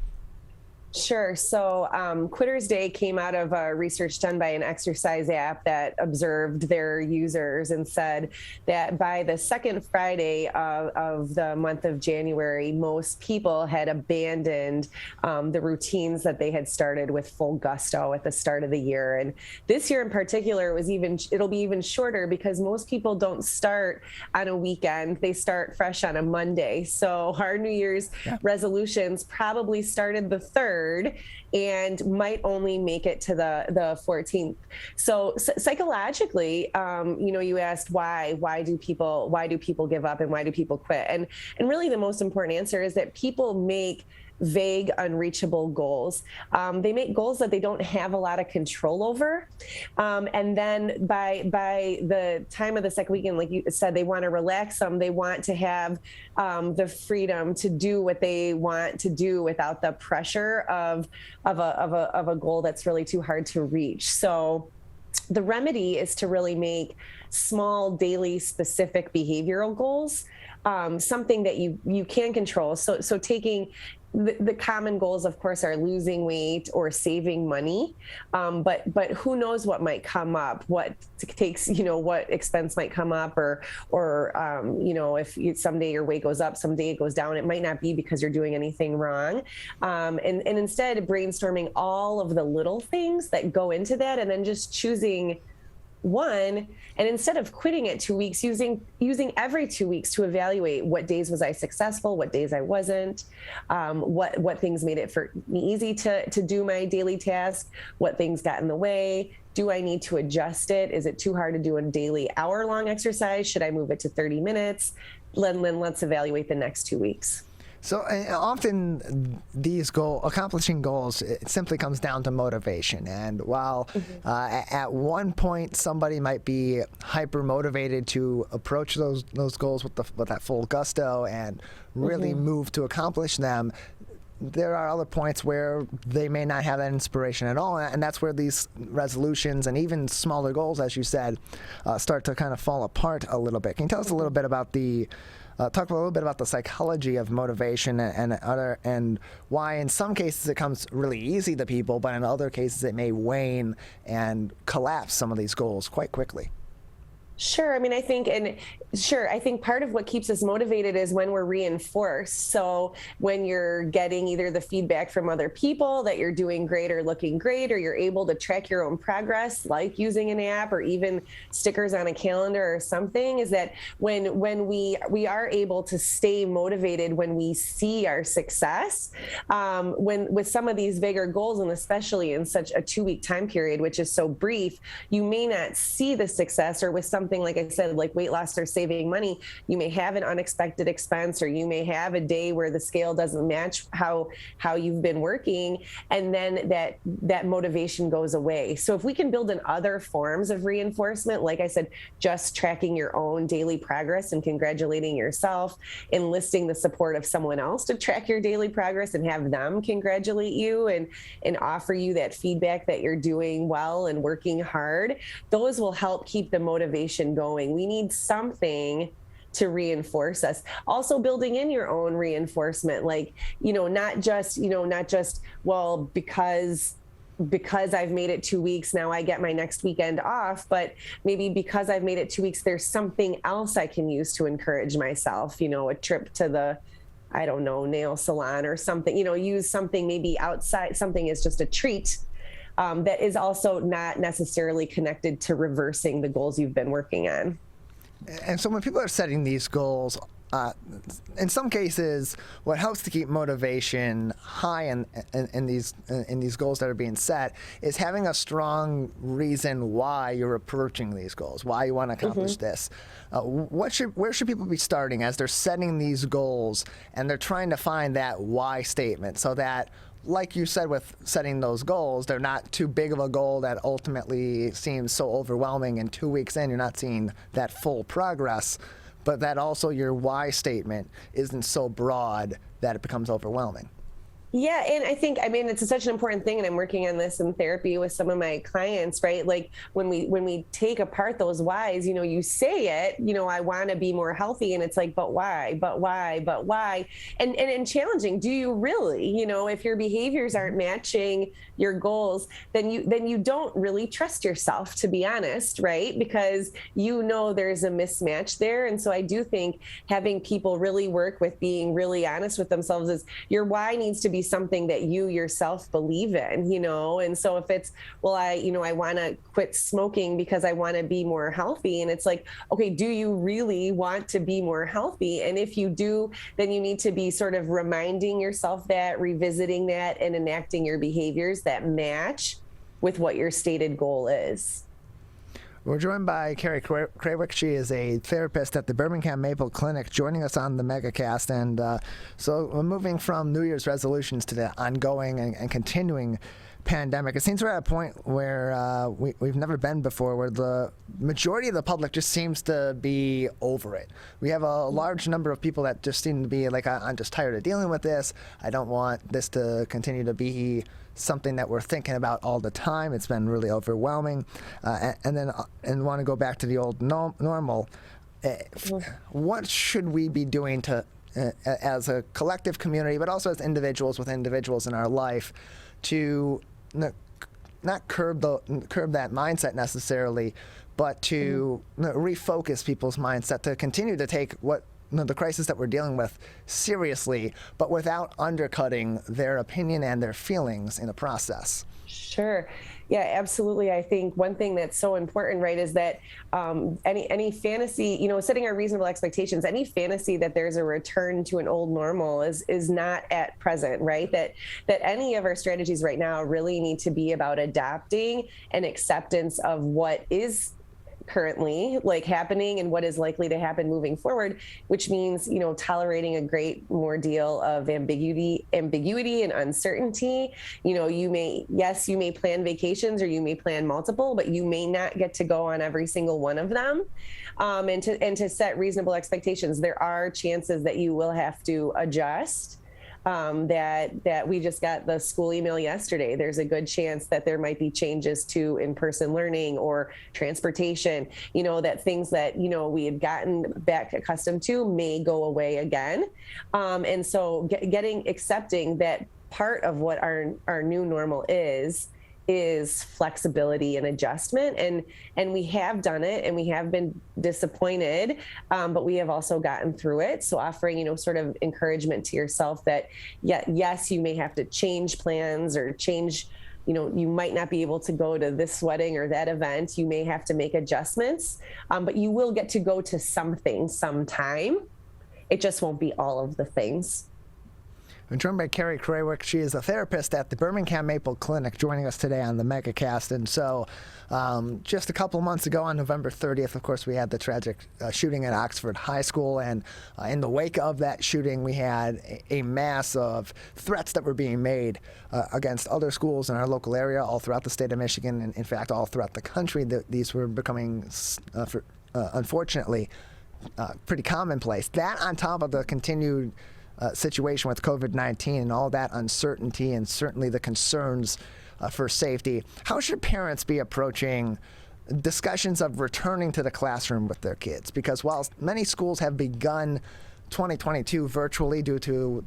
Sure. So Quitter's Day came out of research done by an exercise app that observed their users and said that by the second Friday of the month of January, most people had abandoned the routines that they had started with full gusto at the start of the year. And this year in particular, it'll be even shorter because most people don't start on a weekend. They start fresh on a Monday. So our New Year's resolutions probably started the 3rd and might only make it to the 14th. So psychologically, you asked why do people give up and why do people quit? And really the most important answer is that people make vague, unreachable goals. They make goals that they don't have a lot of control over. And then by the time of the second weekend, like you said, they want to relax them. They want to have the freedom to do what they want to do without the pressure of a goal that's really too hard to reach. So the remedy is to really make small, daily, specific behavioral goals, something that you can control. So taking the common goals, of course, are losing weight or saving money. But who knows what might come up, what expense might come up or if someday your weight goes up, someday it goes down, it might not be because you're doing anything wrong. And instead brainstorming all of the little things that go into that and then just choosing one, and instead of quitting at 2 weeks, using every 2 weeks to evaluate what days was I successful, what days I wasn't, what things made it for me easy to do my daily task, what things got in the way. Do I need to adjust it? Is it too hard to do a daily hour-long exercise? Should I move it to 30 minutes? Then let's evaluate the next 2 weeks. So often these accomplishing goals, it simply comes down to motivation. And while at one point somebody might be hyper motivated to approach those goals with that full gusto and really move to accomplish them, there are other points where they may not have that inspiration at all, and that's where these resolutions and even smaller goals, as you said, start to kind of fall apart a little bit. Can you tell us a little bit about talk a little bit about the psychology of motivation and why in some cases it comes really easy to people, but in other cases it may wane and collapse some of these goals quite quickly? Sure. I think part of what keeps us motivated is when we're reinforced. So when you're getting either the feedback from other people that you're doing great or looking great, or you're able to track your own progress, like using an app or even stickers on a calendar or something, is that when we are able to stay motivated when we see our success, when with some of these bigger goals, and especially in such a 2-week time period, which is so brief, you may not see the success, or with something like I said, like weight loss or saving money, you may have an unexpected expense, or you may have a day where the scale doesn't match how you've been working, and then that motivation goes away. So if we can build in other forms of reinforcement, like I said, just tracking your own daily progress and congratulating yourself, enlisting the support of someone else to track your daily progress and have them congratulate you and offer you that feedback that you're doing well and working hard, those will help keep the motivation going. We need something to reinforce us. Also building in your own reinforcement, like, not just, well, because I've made it 2 weeks, now I get my next weekend off, but maybe because I've made it 2 weeks, there's something else I can use to encourage myself, a trip to the, nail salon or something, use something maybe outside, something is just a treat. That is also not necessarily connected to reversing the goals you've been working on. And so when people are setting these goals, in some cases, what helps to keep motivation high in these goals that are being set is having a strong reason why you're approaching these goals, why you want to accomplish this. Where should people be starting as they're setting these goals and they're trying to find that why statement, so that, like you said, with setting those goals, they're not too big of a goal that ultimately seems so overwhelming, and 2 weeks in you're not seeing that full progress, but that also your why statement isn't so broad that it becomes overwhelming. Yeah, and I think, I mean, it's such an important thing, and I'm working on this in therapy with some of my clients, right? Like when we take apart those whys, you know, you say it, you know, I want to be more healthy, and it's like, but why, but why, but why? And challenging, do you really? You know, if your behaviors aren't matching your goals, then you don't really trust yourself, to be honest, right? Because you know there's a mismatch there. And so I do think having people really work with being really honest with themselves is your why needs to be something that you yourself believe in, you know? And so if it's, well, I want to quit smoking because I want to be more healthy. And it's like, okay, do you really want to be more healthy? And if you do, then you need to be sort of reminding yourself that, revisiting that, and enacting your behaviors that match with what your stated goal is. We're joined by Carrie Krawick. She is a therapist at the Birmingham Maple Clinic, joining us on the Megacast. And so we're moving from New Year's resolutions to the ongoing and continuing pandemic. It seems we're at a point where we've never been before, where the majority of the public just seems to be over it. We have a large number of people that just seem to be like, I'm just tired of dealing with this. I don't want this to continue to be something that we're thinking about all the time. It's been really overwhelming. And want to go back to the old normal. What should we be doing to, as a collective community, but also as individuals with individuals in our life, to not curb that mindset necessarily, but to refocus people's mindset to continue to take the crisis that we're dealing with seriously, but without undercutting their opinion and their feelings in the process? Sure. Yeah, absolutely. I think one thing that's so important, right, is that any fantasy, you know, setting our reasonable expectations, any fantasy that there's a return to an old normal is not at present, right? That any of our strategies right now really need to be about adapting and acceptance of what is currently like happening and what is likely to happen moving forward, which means, you know, tolerating a great more deal of ambiguity and uncertainty. You know, you may plan vacations, or you may plan multiple, but you may not get to go on every single one of them. And to set reasonable expectations, there are chances that you will have to adjust. That we just got the school email yesterday. There's a good chance that there might be changes to in-person learning or transportation, you know, that things that, you know, we had gotten back accustomed to may go away again. And so accepting that part of what our new normal is flexibility and adjustment. And we have done it, and we have been disappointed, but we have also gotten through it. So offering, you know, sort of encouragement to yourself that, yes, you may have to change plans or change, you know, you might not be able to go to this wedding or that event. You may have to make adjustments, but you will get to go to something sometime. It just won't be all of the things. I'm joined by Carrie Krawick. She is a therapist at the Birmingham Maple Clinic, joining us today on the Megacast. And so just a couple months ago, on November 30th, of course, we had the tragic shooting at Oxford High School. And in the wake of that shooting, we had a mass of threats that were being made against other schools in our local area, all throughout the state of Michigan, and in fact, all throughout the country. These were becoming, unfortunately, pretty commonplace. That on top of the continued situation with COVID-19 and all that uncertainty, and certainly the concerns for safety. How should parents be approaching discussions of returning to the classroom with their kids? Because while many schools have begun 2022 virtually due to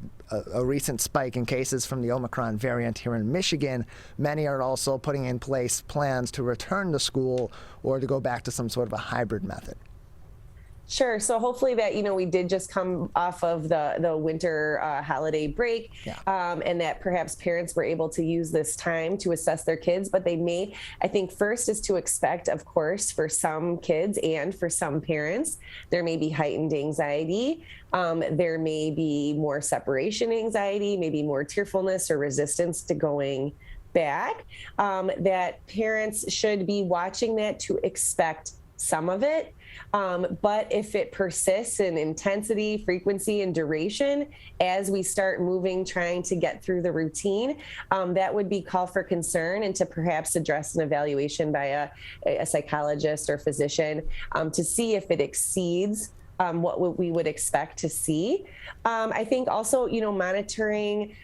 a recent spike in cases from the Omicron variant here in Michigan, many are also putting in place plans to return to school or to go back to some sort of a hybrid method. Sure. So hopefully that, we did just come off of the winter holiday break, and that perhaps parents were able to use this time to assess their kids. But I think first is to expect, of course, for some kids and for some parents, there may be heightened anxiety. There may be more separation anxiety, maybe more tearfulness or resistance to going back, that parents should be watching that to expect some of it. But if it persists in intensity, frequency, and duration as we start moving, trying to get through the routine, that would be call for concern and to perhaps address an evaluation by a psychologist or physician to see if it exceeds what we would expect to see. I think also, monitoring,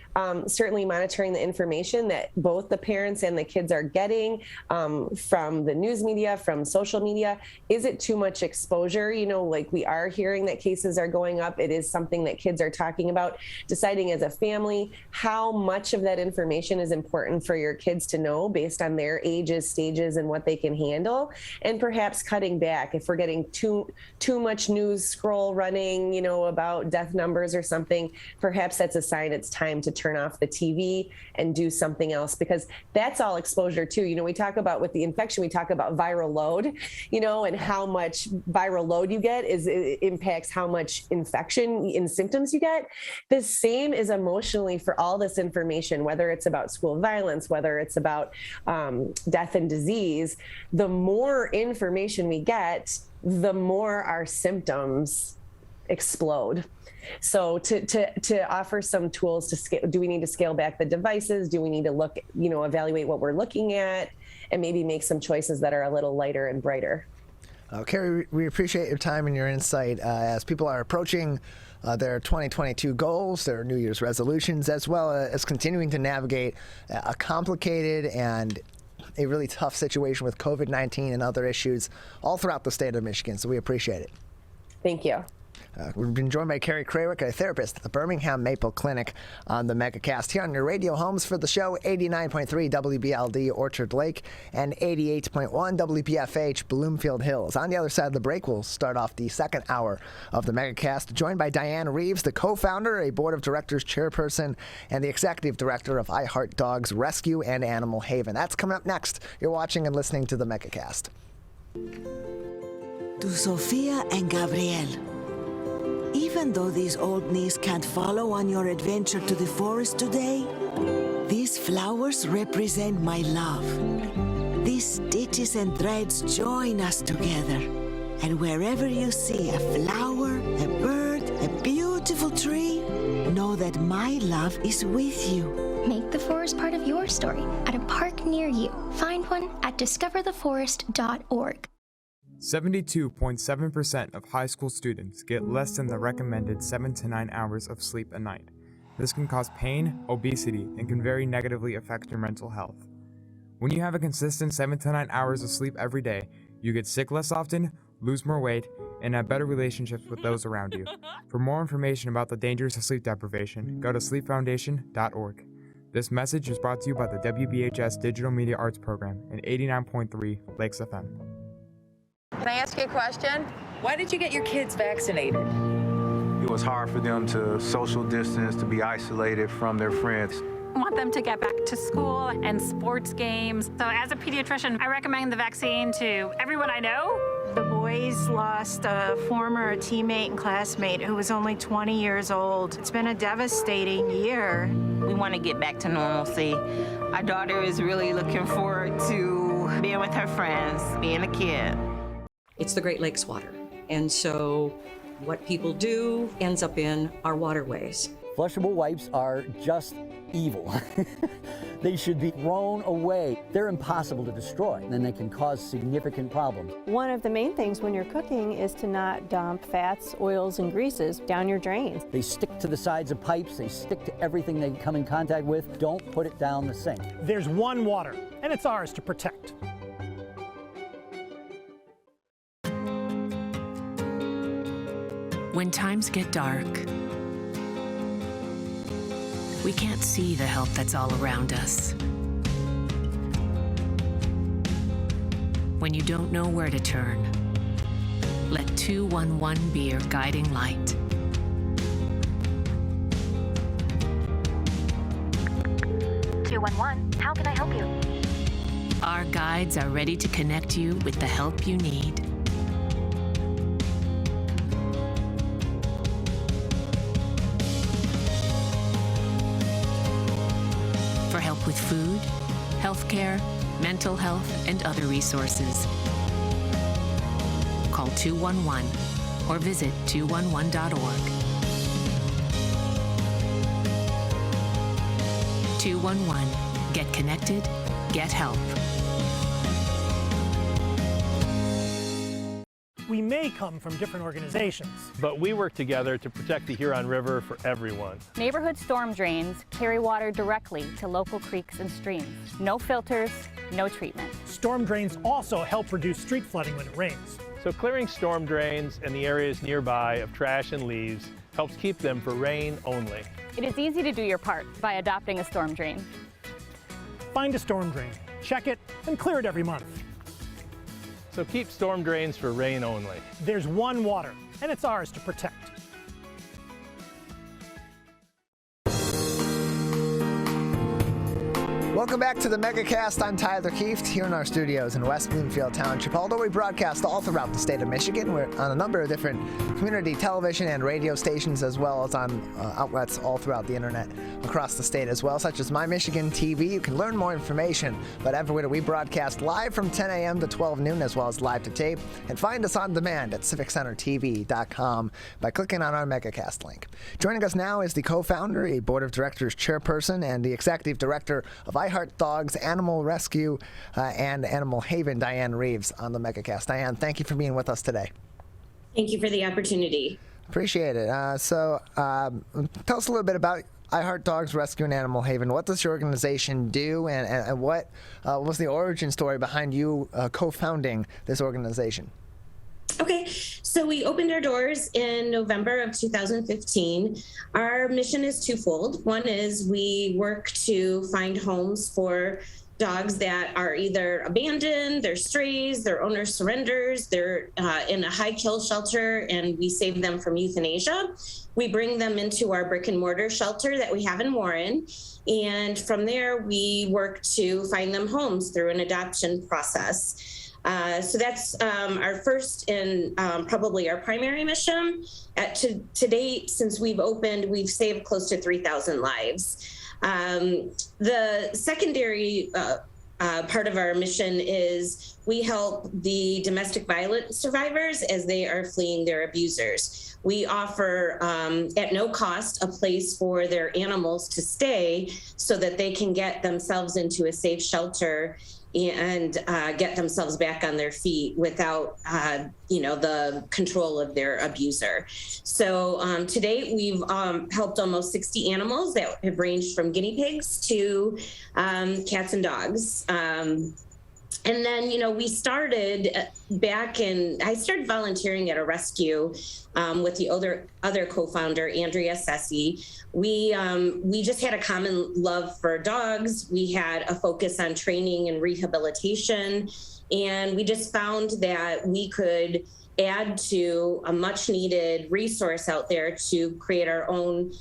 certainly monitoring the information that both the parents and the kids are getting from the news media, from social media. Is it too much exposure? Like we are hearing that cases are going up. It is something that kids are talking about, deciding as a family how much of that information is important for your kids to know based on their ages, stages, and what they can handle, and perhaps cutting back. If we're getting too much news scroll running, about death numbers or something, perhaps that's a sign it's time to turn off the TV and do something else, because that's all exposure too. We talk about with the infection, we talk about viral load, and how much viral load you get it impacts how much infection and symptoms you get. The same is emotionally for all this information, whether it's about school violence, whether it's about death and disease. The more information we get, the more our symptoms explode. So to offer some tools to scale, do we need to scale back the devices? Do we need to look, evaluate what we're looking at and maybe make some choices that are a little lighter and brighter? Carrie, we appreciate your time and your insight as people are approaching their 2022 goals, their New Year's resolutions, as well as continuing to navigate a complicated and a really tough situation with COVID-19 and other issues all throughout the state of Michigan. So we appreciate it. Thank you. We've been joined by Carrie Krawick, a therapist at the Birmingham Maple Clinic, on the Megacast here on your radio homes for the show, 89.3 WBLD Orchard Lake and 88.1 WPFH Bloomfield Hills. On the other side of the break, we'll start off the second hour of the Megacast, joined by Diane Reeves, the co-founder, a board of directors chairperson, and the executive director of I Heart Dogs Rescue and Animal Haven. That's coming up next. You're watching and listening to the Megacast. To Sofia and Gabriel. Even though these old knees can't follow on your adventure to the forest today, these flowers represent my love. These stitches and threads join us together. And wherever you see a flower, a bird, a beautiful tree, know that my love is with you. Make the forest part of your story at a park near you. Find one at discovertheforest.org. 72.7% of high school students get less than the recommended 7 to 9 hours of sleep a night. This can cause pain, obesity, and can very negatively affect your mental health. When you have a consistent 7 to 9 hours of sleep every day, you get sick less often, lose more weight, and have better relationships with those around you. For more information about the dangers of sleep deprivation, go to sleepfoundation.org. This message is brought to you by the WBHS Digital Media Arts Program and 89.3 Lakes FM. Can I ask you a question? Why did you get your kids vaccinated? It was hard for them to social distance, to be isolated from their friends. I want them to get back to school and sports games. So as a pediatrician, I recommend the vaccine to everyone I know. The boys lost a former teammate and classmate who was only 20 years old. It's been a devastating year. We want to get back to normalcy. Our daughter is really looking forward to being with her friends, being a kid. It's the Great Lakes water. And so what people do ends up in our waterways. Flushable wipes are just evil. They should be thrown away. They're impossible to destroy, and they can cause significant problems. One of the main things when you're cooking is to not dump fats, oils, and greases down your drains. They stick to the sides of pipes. They stick to everything they come in contact with. Don't put it down the sink. There's one water, and it's ours to protect. When times get dark, we can't see the help that's all around us. When you don't know where to turn, Let 211 be your guiding light. How can I help you? Our guides are ready to connect you with the help you need. For help with food, healthcare, mental health, and other resources. Call 211 or visit 211.org. 211. Get connected, get help. We may come from different organizations, but we work together to protect the Huron River for everyone. Neighborhood storm drains carry water directly to local creeks and streams. No filters, no treatment. Storm drains also help reduce street flooding when it rains. So clearing storm drains and the areas nearby of trash and leaves helps keep them for rain only. It is easy to do your part by adopting a storm drain. Find a storm drain, check it, and clear it every month. So keep storm drains for rain only. There's one water, and it's ours to protect. Welcome back to the Megacast. I'm Tyler Keefe here in our studios in West Bloomfield Township. Although we broadcast all throughout the state of Michigan, we're on a number of different community television and radio stations, as well as on outlets all throughout the internet across the state as well, such as My Michigan TV. You can learn more information about everywhere we broadcast live from 10 a.m. to 12 noon, as well as live to tape. And find us on demand at civiccentertv.com by clicking on our Megacast link. Joining us now is the co-founder, a board of directors chairperson, and the executive director of iHeart Dogs, Animal Rescue, and Animal Haven, Diane Reeves, on the Megacast. Diane, thank you for being with us today. Thank you for the opportunity. Appreciate it. So tell us a little bit about iHeart Dogs, Rescue, and Animal Haven. What does your organization do, and what was the origin story behind you co-founding this organization? Okay, so we opened our doors in November of 2015. Our mission is twofold. One is we work to find homes for dogs that are either abandoned, they're strays, their owner surrenders, they're in a high kill shelter, and we save them from euthanasia. We bring them into our brick and mortar shelter that we have in Warren. And from there, we work to find them homes through an adoption process. So that's our first and probably our primary mission. To date, since we've opened, we've saved close to 3,000 lives. The secondary part of our mission is we help the domestic violence survivors as they are fleeing their abusers. We offer, at no cost, a place for their animals to stay so that they can get themselves into a safe shelter and get themselves back on their feet without, the control of their abuser. So to date, we've helped almost 60 animals that have ranged from guinea pigs to cats and dogs. And then, we started I started volunteering at a rescue with the other co-founder, Andrea Sessi. We just had a common love for dogs. We had a focus on training and rehabilitation. And we just found that we could add to a much needed resource out there to create our own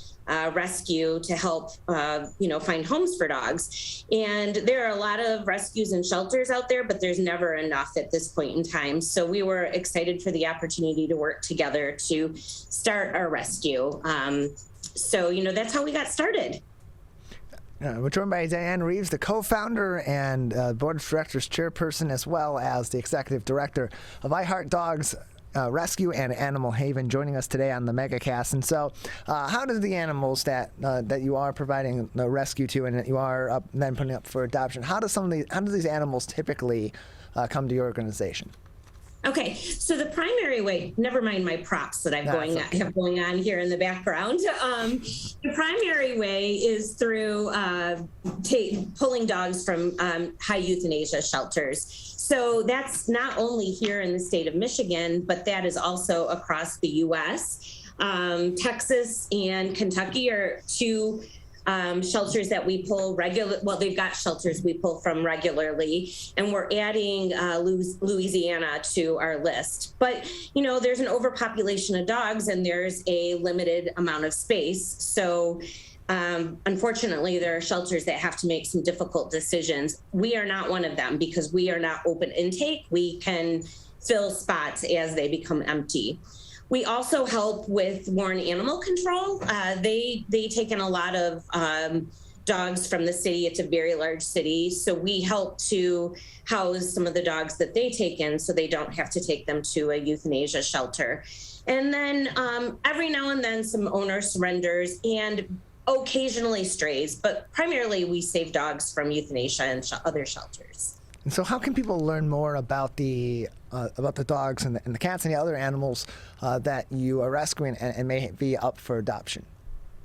rescue to help, find homes for dogs. And there are a lot of rescues and shelters out there, but there's never enough at this point in time. So we were excited for the opportunity to work together to start our rescue. That's how we got started. We're joined by Diane Reeves, the co-founder and board of directors chairperson, as well as the executive director of iHeart Dogs, Rescue, and Animal Haven, joining us today on the Megacast. And so, how do the animals that you are providing the rescue to and that you are then putting up for adoption, how do these animals typically come to your organization? Okay, so the primary way, never mind my props that have going on here in the background. The primary way is through pulling dogs from high euthanasia shelters. So that's not only here in the state of Michigan, but that is also across the U.S. Texas and Kentucky are two shelters that we pull they've got shelters we pull from regularly, and we're adding Louisiana to our list. But, there's an overpopulation of dogs and there's a limited amount of space. So unfortunately, there are shelters that have to make some difficult decisions. We are not one of them because we are not open intake. We can fill spots as they become empty. We also help with Warren Animal Control. They take in a lot of dogs from the city. It's a very large city. So we help to house some of the dogs that they take in so they don't have to take them to a euthanasia shelter. And then every now and then some owner surrenders and occasionally strays, but primarily we save dogs from euthanasia and other shelters. And so how can people learn more about the dogs and the cats and the other animals that you are rescuing and may be up for adoption?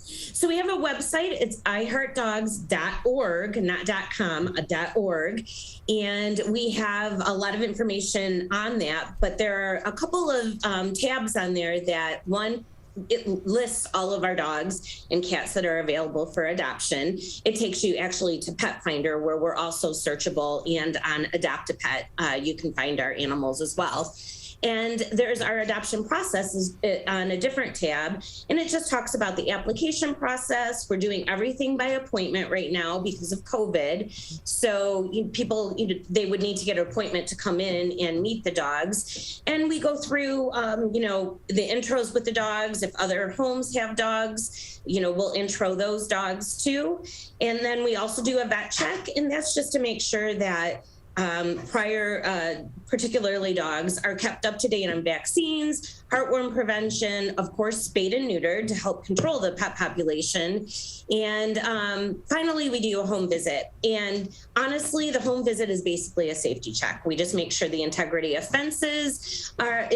So we have a website. It's iheartdogs.org, not .com, .org. And we have a lot of information on that, but there are a couple of tabs on there that it lists all of our dogs and cats that are available for adoption. It takes you actually to Pet Finder, where we're also searchable, and on Adopt a Pet, you can find our animals as well. And there's our adoption process on a different tab, and it just talks about the application process. We're doing everything by appointment right now because of COVID. So people, they would need to get an appointment to come in and meet the dogs. And we go through, the intros with the dogs. If other homes have dogs, we'll intro those dogs too. And then we also do a vet check, and that's just to make sure that particularly dogs, are kept up to date on vaccines, heartworm prevention, of course, spayed and neutered to help control the pet population. And finally, we do a home visit. And honestly, the home visit is basically a safety check. We just make sure the integrity of fences are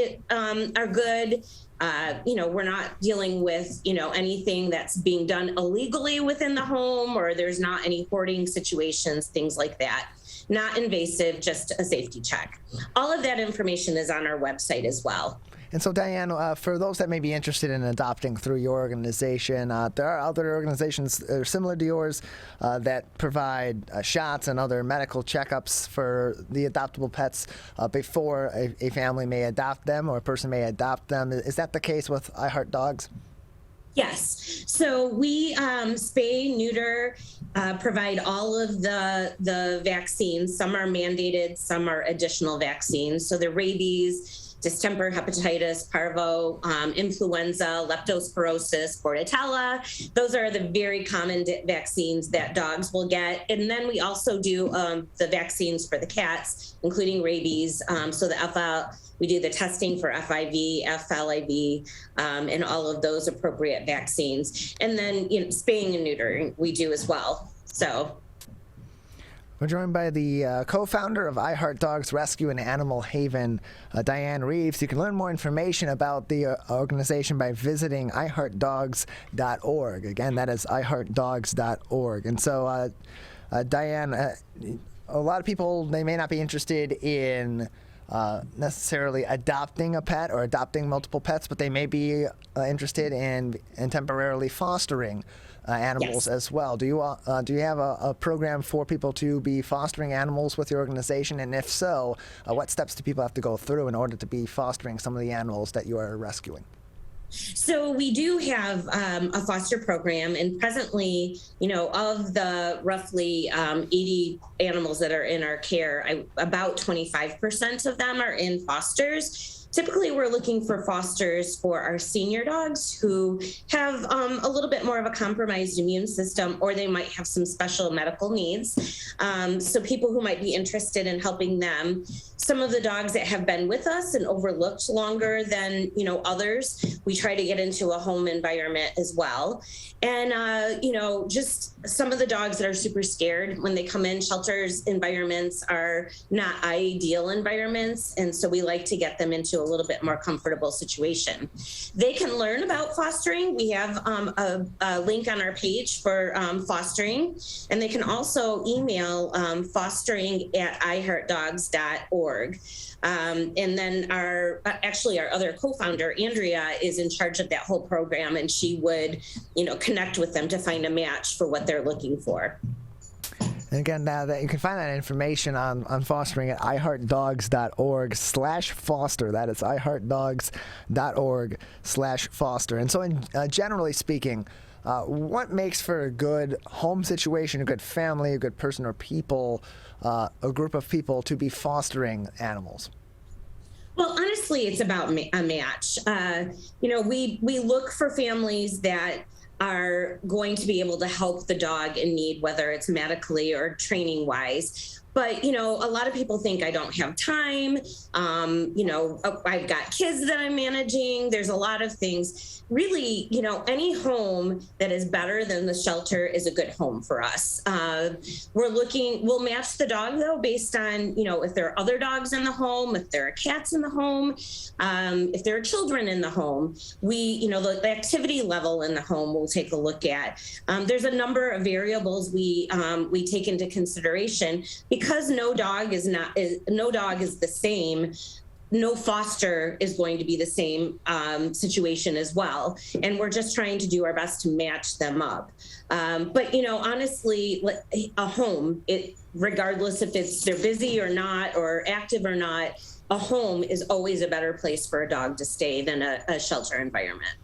good. We're not dealing with, anything that's being done illegally within the home, or there's not any hoarding situations, things like that. Not invasive, just a safety check. All of that information is on our website as well. And so, Diane, for those that may be interested in adopting through your organization, there are other organizations that are similar to yours that provide shots and other medical checkups for the adoptable pets before a family may adopt them or a person may adopt them. Is that the case with I Heart Dogs? Yes. So we spay, neuter, provide all of the vaccines. Some are mandated, some are additional vaccines. So the rabies, distemper, hepatitis, parvo, influenza, leptospirosis, bordetella. Those are the very common vaccines that dogs will get. And then we also do the vaccines for the cats, including rabies. So we do the testing for FIV, FLIV, and all of those appropriate vaccines. And then spaying and neutering we do as well. So. We're joined by the co-founder of I Heart Dogs Rescue and Animal Haven, Diane Reeves. You can learn more information about the organization by visiting iheartdogs.org. Again, that is iheartdogs.org. And so, Diane, a lot of people, they may not be interested in necessarily adopting a pet or adopting multiple pets, but they may be interested in temporarily fostering animals as well. Do you have a program for people to be fostering animals with your organization? And if so, what steps do people have to go through in order to be fostering some of the animals that you are rescuing? So we do have a foster program, and presently, of the roughly 80 animals that are in our care, about 25% of them are in fosters. Typically, we're looking for fosters for our senior dogs who have a little bit more of a compromised immune system, or they might have some special medical needs. So people who might be interested in helping them. Some of the dogs that have been with us and overlooked longer than others, we try to get into a home environment as well. And just some of the dogs that are super scared when they come in, shelters environments are not ideal environments, and so we like to get them into into a little bit more comfortable situation. They can learn about fostering. We have a link on our page for fostering, and they can also email fostering@iheartdogs.org. And then our other co-founder, Andrea, is in charge of that whole program, and she would, connect with them to find a match for what they're looking for. And again, that you can find that information on fostering at iheartdogs.org/foster. That is iheartdogs.org/foster. And so, generally speaking, what makes for a good home situation, a good family, a good person or people, a group of people to be fostering animals? Well, honestly, it's about a match. We look for families that are going to be able to help the dog in need, whether it's medically or training wise. But, a lot of people think I don't have time. I've got kids that I'm managing. There's a lot of things. Really, any home that is better than the shelter is a good home for us. We'll match the dog, though, based on, if there are other dogs in the home, if there are cats in the home, if there are children in the home. The activity level in the home we'll take a look at. There's a number of variables we take into consideration because no dog is the same. No foster is going to be the same situation as well. And we're just trying to do our best to match them up. But, honestly, a home, regardless if they're busy or not, or active or not, a home is always a better place for a dog to stay than a shelter environment.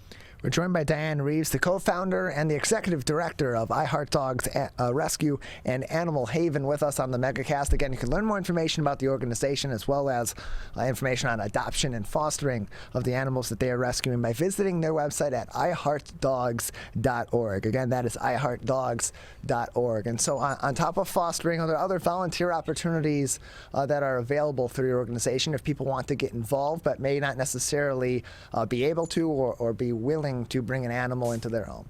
We're joined by Diane Reeves, the co-founder and the executive director of iHeartDogs Rescue and Animal Haven, with us on the Megacast. Again, you can learn more information about the organization as well as information on adoption and fostering of the animals that they are rescuing by visiting their website at iheartdogs.org. Again, that is iheartdogs.org. And so on top of fostering, are there other volunteer opportunities that are available through your organization if people want to get involved but may not necessarily be able to or be willing to bring an animal into their home?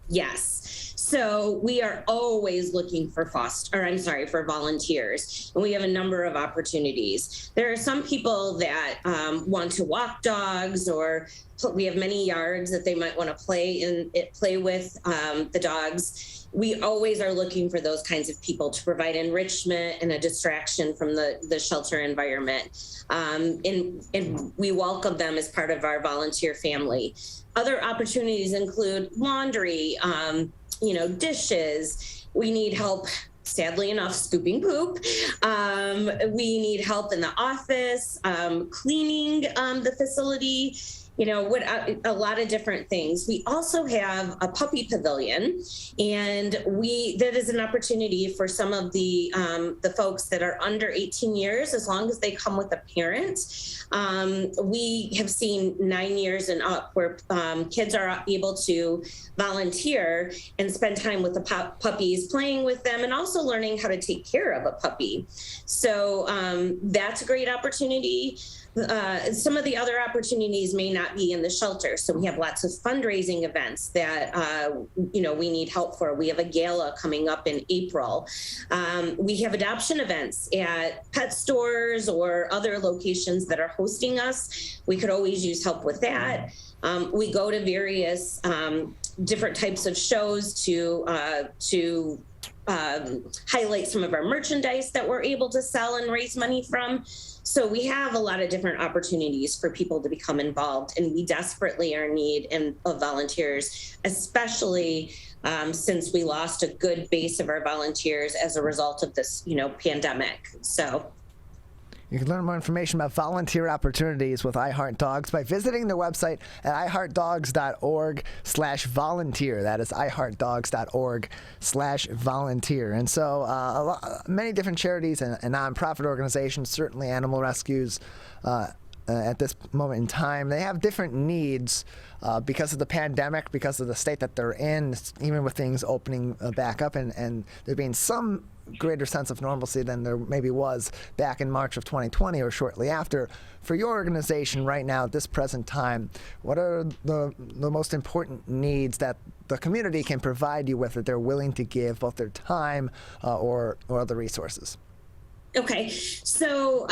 Yes. So we are always looking for volunteers, and we have a number of opportunities. There are some people that want to walk dogs, or we have many yards that they might want to play with the dogs. We always are looking for those kinds of people to provide enrichment and a distraction from the shelter environment. And we welcome them as part of our volunteer family. Other opportunities include laundry, dishes. We need help, sadly enough, scooping poop. We need help in the office, cleaning the facility. A lot of different things. We also have a puppy pavilion, and that is an opportunity for some of the folks that are under 18 years, as long as they come with a parent. We have seen 9 years and up where kids are able to volunteer and spend time with the puppies, playing with them, and also learning how to take care of a puppy. So that's a great opportunity. Some of the other opportunities may not be in the shelter. So we have lots of fundraising events that, we need help for. We have a gala coming up in April. We have adoption events at pet stores or other locations that are hosting us. We could always use help with that. We go to various different types of shows to highlight some of our merchandise that we're able to sell and raise money from. So we have a lot of different opportunities for people to become involved, and we desperately are in need of volunteers, especially since we lost a good base of our volunteers as a result of this, pandemic. So you can learn more information about volunteer opportunities with iHeartDogs by visiting their website at iHeartDogs.org/volunteer. That is iHeartDogs.org/volunteer. And so many different charities and nonprofit organizations, certainly animal rescues, at this moment in time, they have different needs because of the pandemic, because of the state that they're in, even with things opening back up and there being some greater sense of normalcy than there maybe was back in March of 2020 or shortly after. For your organization right now at this present time, what are the most important needs that the community can provide you with that they're willing to give, both their time or other resources? Okay, so,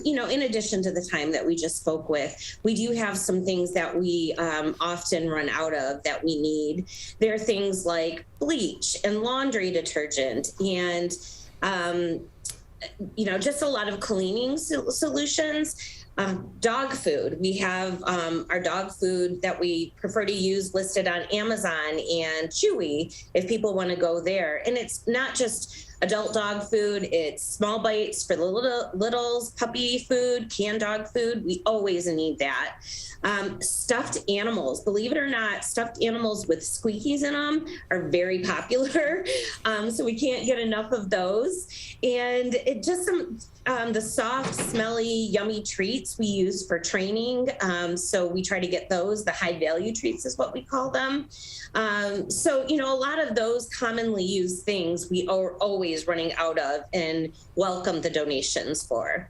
in addition to the time that we just spoke with, we do have some things that we often run out of that we need. There are things like bleach and laundry detergent and, just a lot of cleaning solutions. Dog food. We have our dog food that we prefer to use listed on Amazon and Chewy if people want to go there. And it's not just adult dog food, it's small bites for the littles, puppy food, canned dog food. We always need that. Stuffed animals, believe it or not, stuffed animals with squeakies in them are very popular. So we can't get enough of those. And it just the soft, smelly, yummy treats we use for training. So we try to get those. The high value treats is what we call them. So, a lot of those commonly used things we are always running out of and welcome the donations for.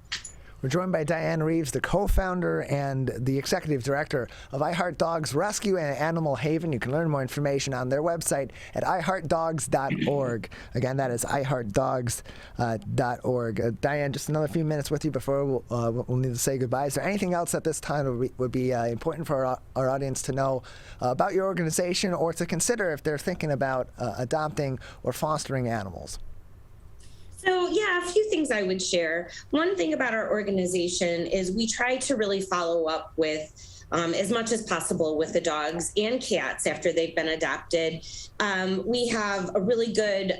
We're joined by Diane Reeves, the co-founder and the executive director of I Heart Dogs Rescue and Animal Haven. You can learn more information on their website at iheartdogs.org. Again, that is iheartdogs.org. Diane, just another few minutes with you before we'll need to say goodbye. Is there anything else at this time would be important for our audience to know about your organization or to consider if they're thinking about adopting or fostering animals? So, a few things I would share. One thing about our organization is we try to really follow up with as much as possible with the dogs and cats after they've been adopted. We have a really good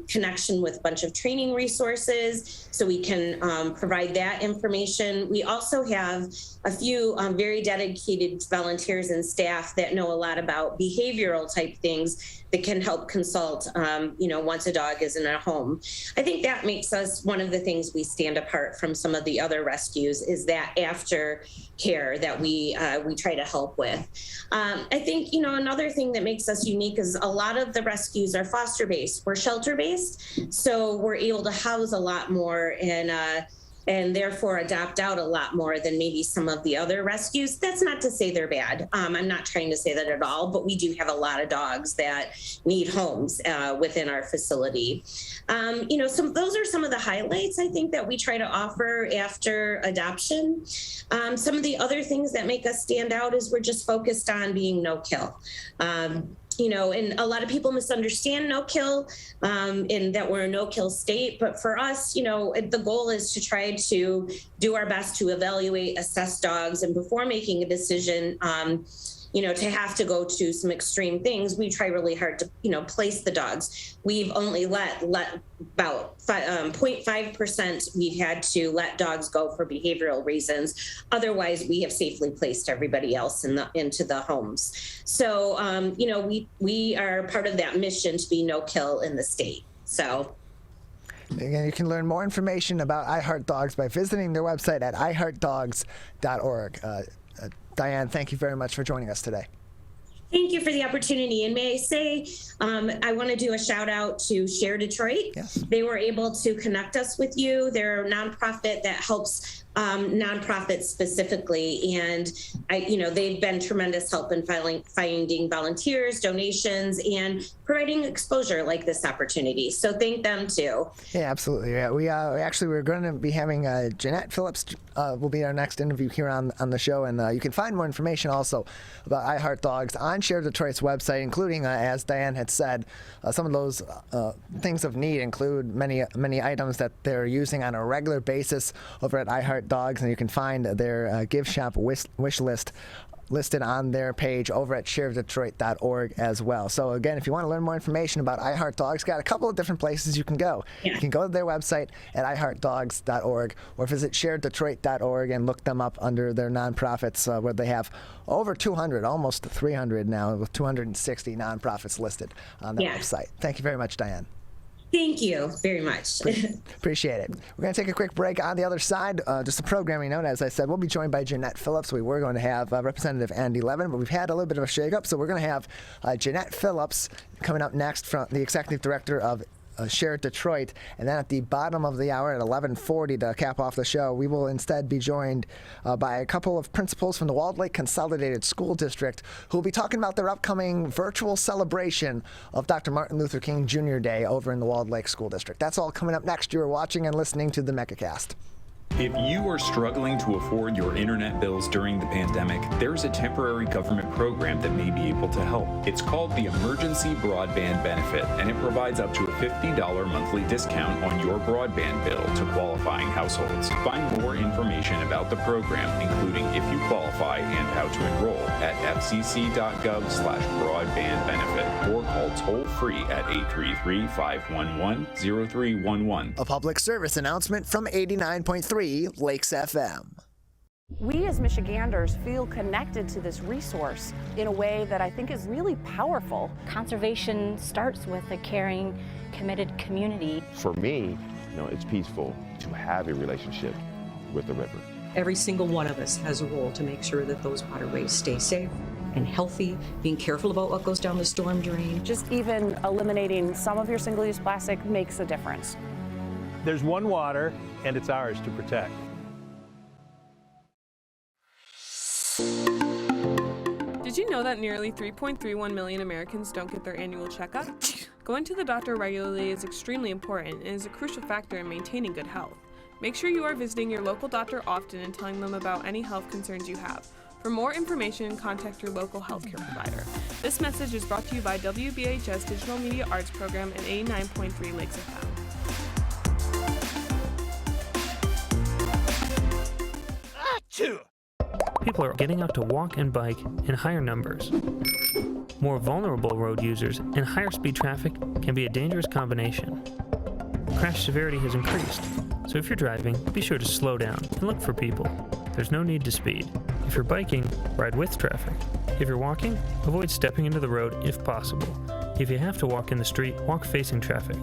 connection with a bunch of training resources, so we can provide that information. We also have a few very dedicated volunteers and staff that know a lot about behavioral type things that can help consult, once a dog is in a home. I think that makes us, one of the things we stand apart from some of the other rescues is that after care that we try to help with. I think, another thing that makes us unique is a lot of the rescues are foster-based. We're shelter-based, so we're able to house a lot more and therefore adopt out a lot more than maybe some of the other rescues. That's not to say they're bad. I'm not trying to say that at all, but we do have a lot of dogs that need homes within our facility. Those are some of the highlights I think that we try to offer after adoption. Some of the other things that make us stand out is we're just focused on being no-kill. And a lot of people misunderstand no-kill in that we're a no-kill state. But for us, the goal is to try to do our best to evaluate, assess dogs. And before making a decision, to have to go to some extreme things, we try really hard to, place the dogs. We've only let about 0.5% we've had to let dogs go for behavioral reasons. Otherwise, we have safely placed everybody else into the homes. So, we are part of that mission to be no-kill in the state. So. Again, you can learn more information about I Heart Dogs by visiting their website at iheartdogs.org. Diane, thank you very much for joining us today. Thank you for the opportunity. And may I say, I want to do a shout out to Share Detroit. Yes. They were able to connect us with you. They're a nonprofit that helps nonprofits specifically. And they've been tremendous help in finding volunteers, donations, and providing exposure like this opportunity. So thank them too. Yeah, absolutely. Yeah, we're going to be having Jeanette Phillips will be our next interview here on the show. And you can find more information also about I Heart Dogs on Share Detroit's website, including, as Diane had said, some of those things of need include many items that they're using on a regular basis over at I Heart Dogs, and you can find their gift shop wish list listed on their page over at sharedetroit.org as well. So again, if you want to learn more information about I Heart Dogs, got a couple of different places you can go. Yeah. You can go to their website at iheartdogs.org or visit sharedetroit.org and look them up under their nonprofits where they have over 200, almost 300 now, with 260 nonprofits listed on their website. Thank you very much, Diane. Thank you very much. Appreciate it. We're going to take a quick break. On the other side, just a programming note, as I said, we'll be joined by Jeanette Phillips. We were going to have Representative Andy Levin, but we've had a little bit of a shake-up, so we're going to have Jeanette Phillips coming up next, from the Executive Director of Share Detroit. And then at the bottom of the hour at 11:40 to cap off the show, we will instead be joined by a couple of principals from the Walled Lake Consolidated School District who will be talking about their upcoming virtual celebration of Dr. Martin Luther King Jr. Day over in the Walled Lake School District. That's all coming up next. You're watching and listening to the Megacast. If you are struggling to afford your internet bills during the pandemic, there's a temporary government program that may be able to help. It's called the Emergency Broadband Benefit, and it provides up to a $50 monthly discount on your broadband bill to qualifying households. Find more information about the program, including if you qualify and how to enroll, at fcc.gov/broadbandbenefit or call toll-free at 833-511-0311. A public service announcement from 89.3 Lakes FM. We as Michiganders feel connected to this resource in a way that I think is really powerful. Conservation starts with a caring, committed community. For me, it's peaceful to have a relationship with the river. Every single one of us has a role to make sure that those waterways stay safe and healthy, being careful about what goes down the storm drain. Just even eliminating some of your single-use plastic makes a difference. There's one water, and it's ours to protect. Did you know that nearly 3.31 million Americans don't get their annual checkup? Going to the doctor regularly is extremely important and is a crucial factor in maintaining good health. Make sure you are visiting your local doctor often and telling them about any health concerns you have. For more information, contact your local healthcare provider. This message is brought to you by WBHS Digital Media Arts Program and 89.3 Lakes FM. People are getting out to walk and bike in higher numbers. More vulnerable road users and higher speed traffic can be a dangerous combination. Crash severity has increased, so if you're driving, be sure to slow down and look for people. There's no need to speed. If you're biking, ride with traffic. If you're walking, avoid stepping into the road if possible. If you have to walk in the street, walk facing traffic.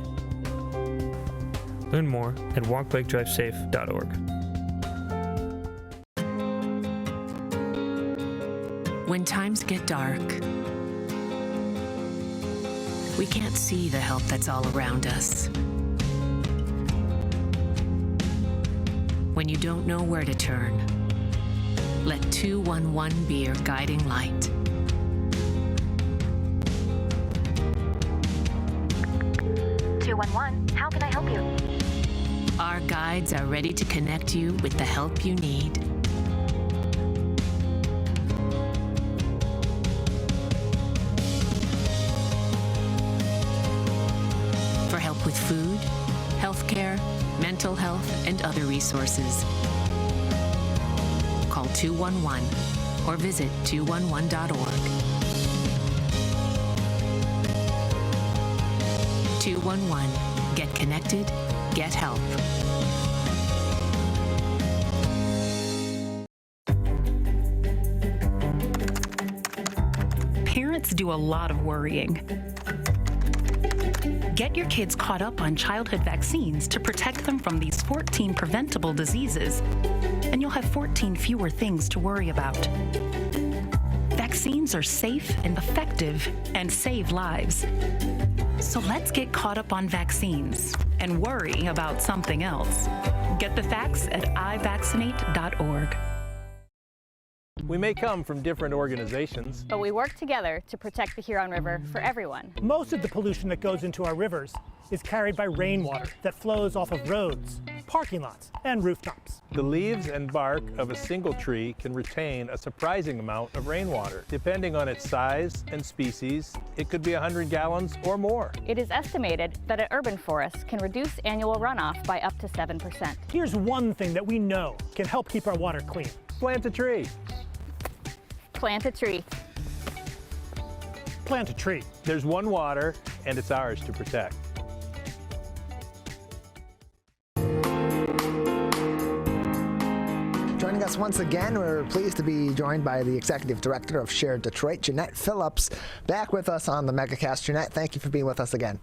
Learn more at walkbikedrivesafe.org. When times get dark, we can't see the help that's all around us. When you don't know where to turn, let 211 be your guiding light. How can I help you? Our guides are ready to connect you with the help you need. For help with food, healthcare, mental health, and other resources, call 211 or visit 211.org. 211. Get connected, get help. Parents do a lot of worrying. Get your kids caught up on childhood vaccines to protect them from these 14 preventable diseases, and you'll have 14 fewer things to worry about. Vaccines are safe and effective and save lives. So let's get caught up on vaccines and worry about something else. Get the facts at ivaccinate.org. We may come from different organizations, But we work together to protect the Huron River for everyone. Most of the pollution that goes into our rivers is carried by rainwater that flows off of roads, parking lots, and rooftops. The leaves and bark of a single tree can retain a surprising amount of rainwater. Depending on its size and species, it could be 100 gallons or more. It is estimated that an urban forest can reduce annual runoff by up to 7%. Here's one thing that we know can help keep our water clean. Plant a tree. Plant a tree. Plant a tree. There's one water, and it's ours to protect. Joining us once again, we're pleased to be joined by the Executive Director of Share Detroit, Jeanette Phillips, back with us on the Megacast. Jeanette, thank you for being with us again.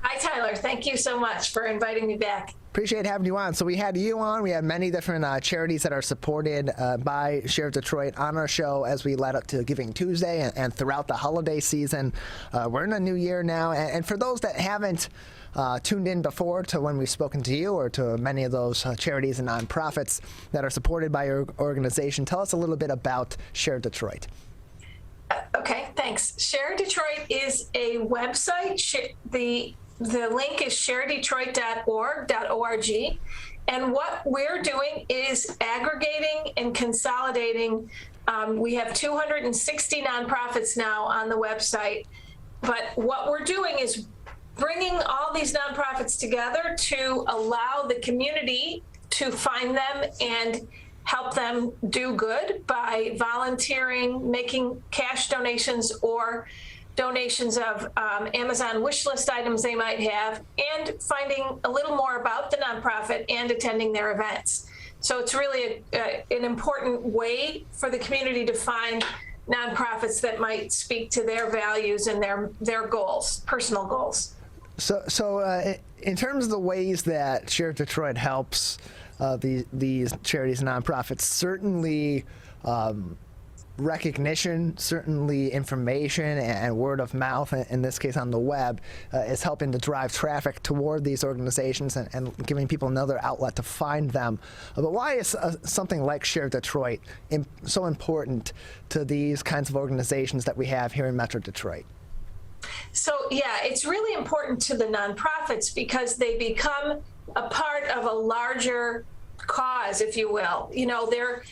Hi, Tyler. Thank you so much for inviting me back. Appreciate having you on. So we had you on. We have many different charities that are supported by Share of Detroit on our show as we led up to Giving Tuesday and throughout the holiday season. We're in a new year now. And for those that haven't tuned in before to when we've spoken to you or to many of those charities and nonprofits that are supported by your organization, tell us a little bit about Share Detroit. Okay, thanks. Share Detroit is a website. The link is sharedetroit.org. And what we're doing is aggregating and consolidating. We have 260 nonprofits now on the website. But what we're doing is bringing all these nonprofits together to allow the community to find them and help them do good by volunteering, making cash donations or donations of Amazon wish list items they might have, and finding a little more about the nonprofit and attending their events. So it's really an important way for the community to find nonprofits that might speak to their values and their goals, personal goals. So in terms of the ways that Share Detroit helps these charities and nonprofits, certainly recognition, certainly information and word of mouth, in this case on the web, is helping to drive traffic toward these organizations and giving people another outlet to find them. But why is something like Share Detroit so important to these kinds of organizations that we have here in Metro Detroit? So yeah, it's really important to the nonprofits because they become a part of a larger cause, if you will. You know, they're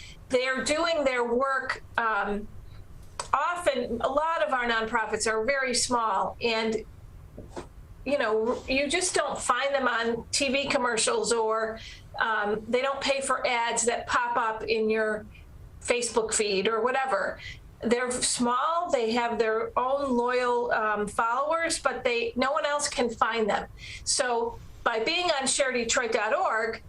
doing their work. Often, a lot of our nonprofits are very small, and you know, you just don't find them on TV commercials, or they don't pay for ads that pop up in your Facebook feed or whatever. They're small. They have their own loyal followers, but no one else can find them. So by being on sharedetroit.org,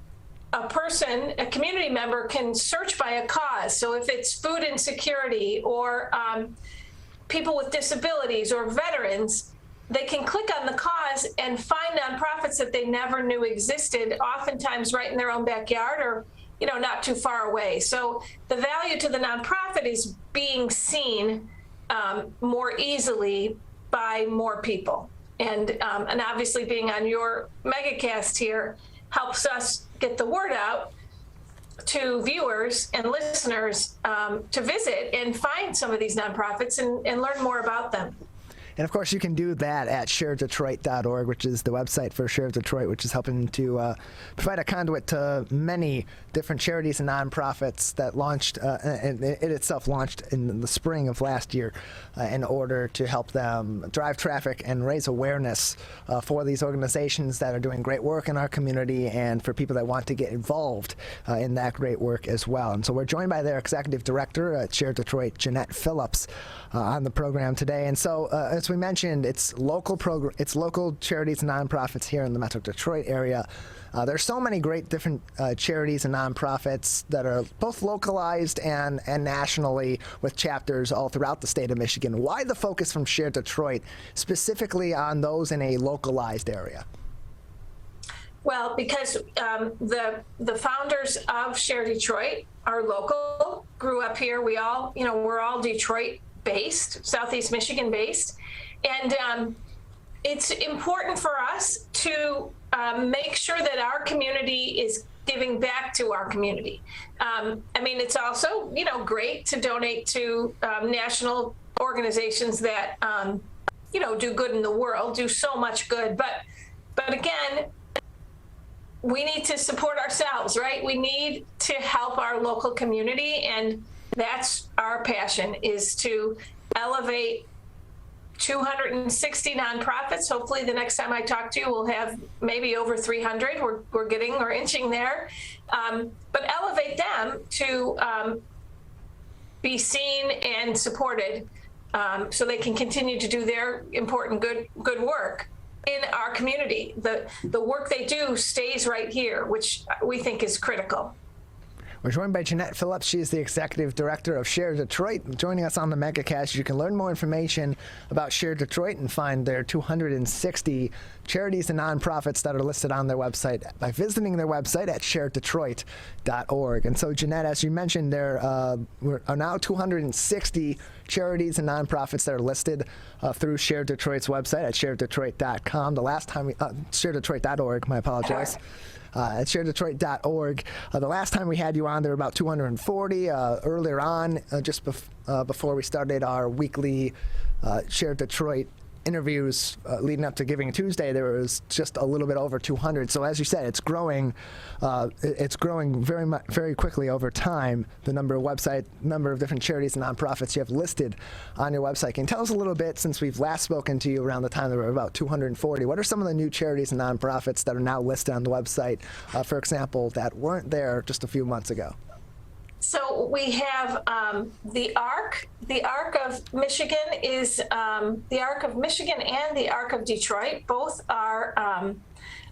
a community member can search by a cause. So if it's food insecurity or people with disabilities or veterans, they can click on the cause and find nonprofits that they never knew existed, oftentimes right in their own backyard or, you know, not too far away. So the value to the nonprofit is being seen more easily by more people. And obviously being on your Megacast here helps us get the word out to viewers and listeners to visit and find some of these nonprofits and learn more about them. And of course, you can do that at sharedetroit.org, which is the website for Share of Detroit, which is helping to provide a conduit to many different charities and nonprofits that launched, and it itself launched in the spring of last year in order to help them drive traffic and raise awareness for these organizations that are doing great work in our community and for people that want to get involved in that great work as well. And so we're joined by their executive director at Share Detroit, Jeanette Phillips, on the program today. And so, as we mentioned, it's local charities and nonprofits here in the Metro Detroit area. There's so many great different charities and nonprofits that are both localized and nationally with chapters all throughout the state of Michigan. Why the focus from Share Detroit specifically on those in a localized area? Well, because the founders of Share Detroit are local, grew up here. We're all Detroit based, Southeast Michigan based. And it's important for us to make sure that our community is giving back to our community. I mean, it's also, great to donate to national organizations that, do good in the world, do so much good. But again, we need to support ourselves, right? We need to help our local community, and that's our passion, is to elevate 260 nonprofits. Hopefully the next time I talk to you, we'll have maybe over 300. We're inching there. But elevate them to be seen and supported so they can continue to do their important good work in our community. The work they do stays right here, which we think is critical. We're joined by Jeanette Phillips. She is the Executive Director of Share Detroit. Joining us on the Megacast, you can learn more information about Share Detroit and find their 260 charities and nonprofits that are listed on their website by visiting their website at sharedetroit.org. And so, Jeanette, as you mentioned, there are now 260 charities and nonprofits that are listed through Share Detroit's website at sharedetroit.com. The last time sharedetroit.org, my apologize. At sharedetroit.org. The last time we had you on, there were about 240. Earlier on, before we started our weekly Share Detroit interviews leading up to Giving Tuesday, there was just a little bit over 200. So as you said, it's growing. It's growing very quickly over time. The number of different charities and nonprofits you have listed on your website. Can you tell us a little bit, since we've last spoken to you around the time there were about 240, what are some of the new charities and nonprofits that are now listed on the website, for example, that weren't there just a few months ago? So we have the ARC. The ARC of Michigan is the ARC of Michigan and the ARC of Detroit. Both are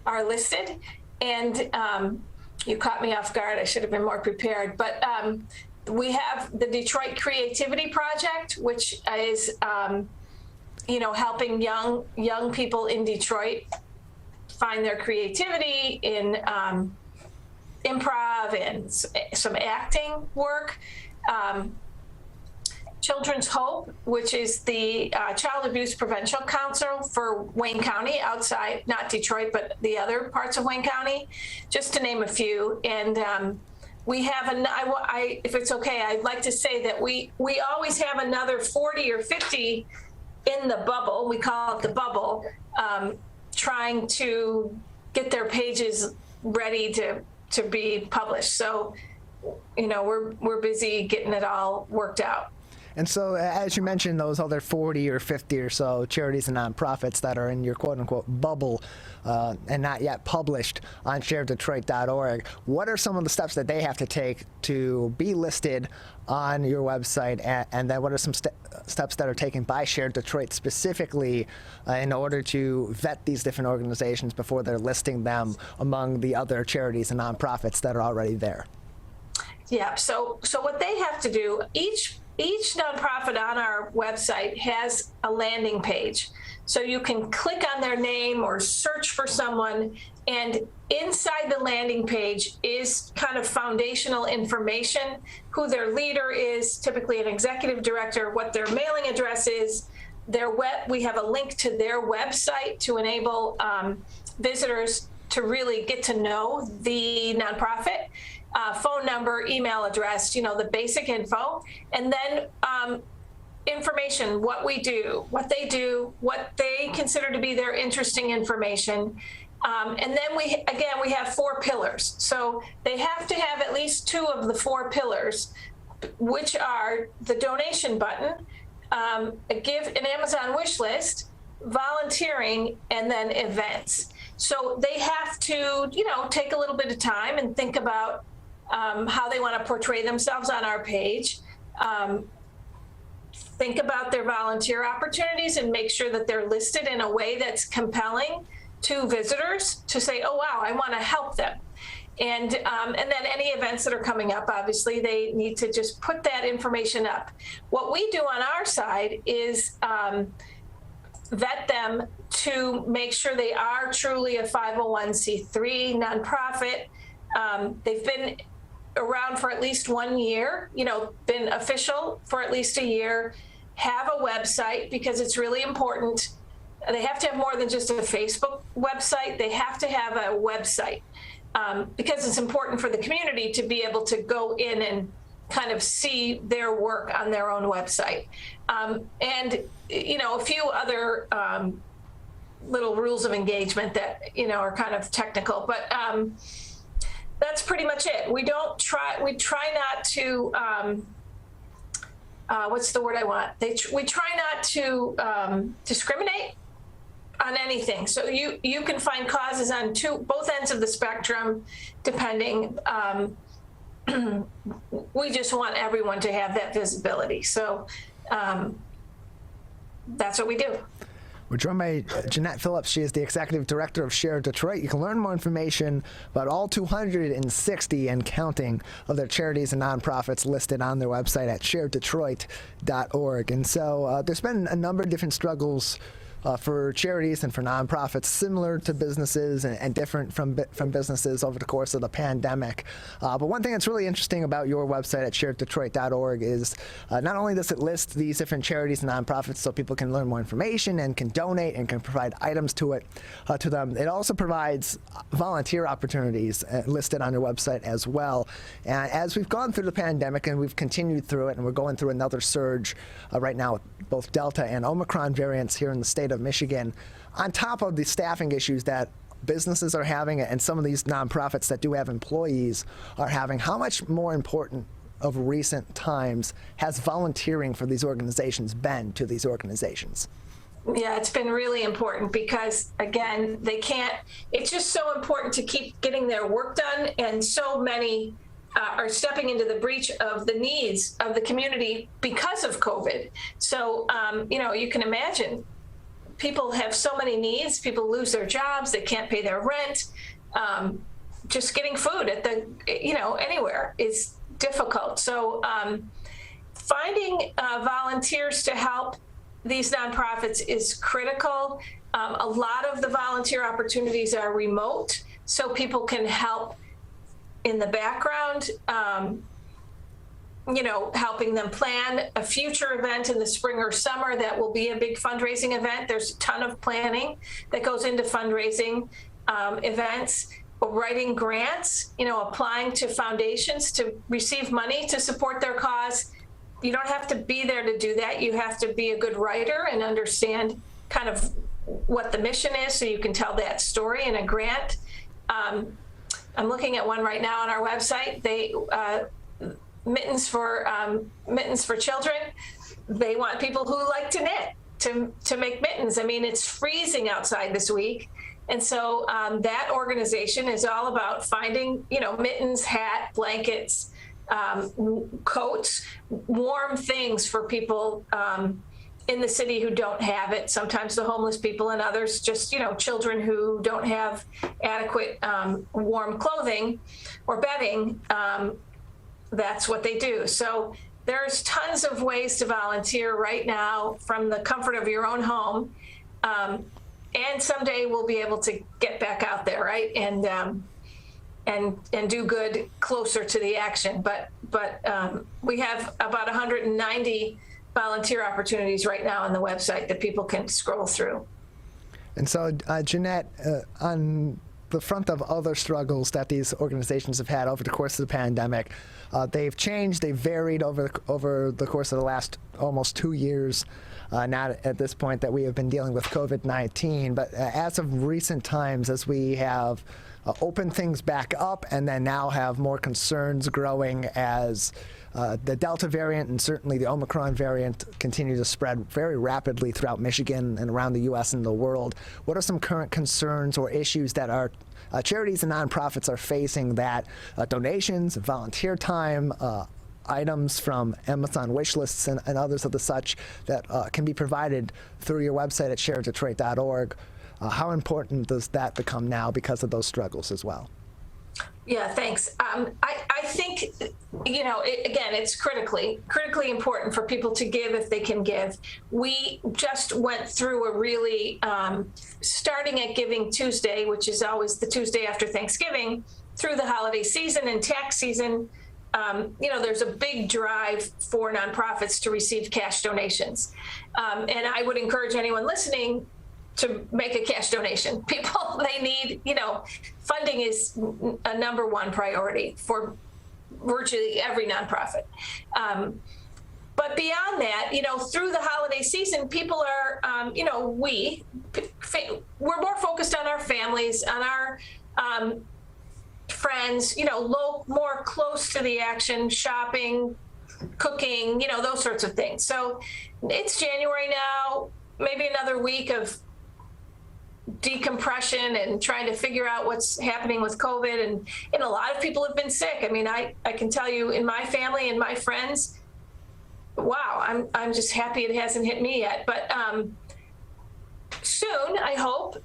listed, and you caught me off guard. I should have been more prepared. But we have the Detroit Creativity Project, which is helping young people in Detroit find their creativity in improv and some acting work. Children's Hope, which is the Child Abuse Prevention Council for Wayne County, outside, not Detroit, but the other parts of Wayne County, just to name a few. And we have, if it's okay, I'd like to say that we always have another 40 or 50 in the bubble. We call it the bubble, trying to get their pages ready to be published. So, we're busy getting it all worked out. And so, as you mentioned, those other 40 or 50 or so charities and nonprofits that are in your quote-unquote bubble and not yet published on sharedetroit.org, what are some of the steps that they have to take to be listed on your website? And then what are some steps that are taken by Share Detroit specifically in order to vet these different organizations before they're listing them among the other charities and nonprofits that are already there? Yeah, so what they have to do, each nonprofit on our website has a landing page. So you can click on their name or search for someone, and inside the landing page is kind of foundational information, who their leader is, typically an executive director, what their mailing address is, we have a link to their website to enable visitors to really get to know the nonprofit. Phone number, email address, the basic info, and then information, what we do, what they consider to be their interesting information. And then we have 4 pillars. So they have to have at least 2 of the 4 pillars, which are the donation button, an Amazon wish list, volunteering, and then events. So they have to, take a little bit of time and think about how they want to portray themselves on our page. Think about their volunteer opportunities and make sure that they're listed in a way that's compelling to visitors to say, oh, wow, I want to help them. And then any events that are coming up, obviously, they need to just put that information up. What we do on our side is vet them to make sure they are truly a 501c3 nonprofit. They've been around for at least 1 year, been official for at least a year, have a website, because it's really important. They have to have more than just a Facebook website. They have to have a website because it's important for the community to be able to go in and kind of see their work on their own website. And, a few other little rules of engagement that, are kind of technical, but that's pretty much it. We try not to, what's the word I want? We try not to discriminate on anything. So you can find causes on both ends of the spectrum, depending. We just want everyone to have that visibility. So that's what we do. We're joined by Jeanette Phillips. She is the Executive Director of Share Detroit. You can learn more information about all 260 and counting of their charities and nonprofits listed on their website at sharedetroit.org. And so there's been a number of different struggles for charities and for nonprofits, similar to businesses and different from businesses over the course of the pandemic. But one thing that's really interesting about your website at sharedetroit.org is not only does it list these different charities and nonprofits so people can learn more information and can donate and can provide items to them, it also provides volunteer opportunities listed on your website as well. And as we've gone through the pandemic and we've continued through it, and we're going through another surge right now with both Delta and Omicron variants here in the state of Michigan, on top of the staffing issues that businesses are having and some of these nonprofits that do have employees are having, how much more important of recent times has volunteering for these organizations been to these organizations? Yeah, it's been really important because, again, it's just so important to keep getting their work done, and so many are stepping into the breach of the needs of the community because of COVID. So, you can imagine people have so many needs. People lose their jobs. They can't pay their rent. Just getting food at anywhere is difficult. So finding volunteers to help these nonprofits is critical. A lot of the volunteer opportunities are remote, so people can help in the background, helping them plan a future event in the spring or summer that will be a big fundraising event. There's a ton of planning that goes into fundraising events, writing grants, applying to foundations to receive money to support their cause. You don't have to be there to do that. You have to be a good writer and understand kind of what the mission is so you can tell that story in a grant. I'm looking at one right now on our website. Mittens for children. They want people who like to knit to make mittens. I mean, it's freezing outside this week. And so that organization is all about finding, mittens, hat, blankets, coats, warm things for people in the city who don't have it. Sometimes the homeless people, and others just, children who don't have adequate warm clothing or bedding. That's what they do. So there's tons of ways to volunteer right now from the comfort of your own home. And someday we'll be able to get back out there, right? And do good closer to the action. But we have about 190 volunteer opportunities right now on the website that people can scroll through. And so, Jeanette, on the front of other struggles that these organizations have had over the course of the pandemic, they've changed, they've varied over the course of the last almost 2 years. Not at this point that we have been dealing with COVID-19, but as of recent times, as we have opened things back up and then now have more concerns growing as the Delta variant and certainly the Omicron variant continue to spread very rapidly throughout Michigan and around the U.S. and the world. What are some current concerns or issues that our charities and nonprofits are facing that donations, volunteer time, items from Amazon wish lists and others of the such that can be provided through your website at sharedetroit.org? How important does that become now because of those struggles as well? Yeah, thanks. I think, again, it's critically important for people to give if they can give. We just went through a really, starting at Giving Tuesday, which is always the Tuesday after Thanksgiving, through the holiday season and tax season. There's a big drive for nonprofits to receive cash donations. And I would encourage anyone listening to make a cash donation. People, they need, funding is a number one priority for virtually every nonprofit. But beyond that, through the holiday season, people are, we're more focused on our families, on our friends, more close to the action, shopping, cooking, those sorts of things. So it's January now, maybe another week of decompression and trying to figure out what's happening with COVID. And a lot of people have been sick. I mean, I can tell you in my family and my friends, wow, I'm just happy it hasn't hit me yet. But soon, I hope,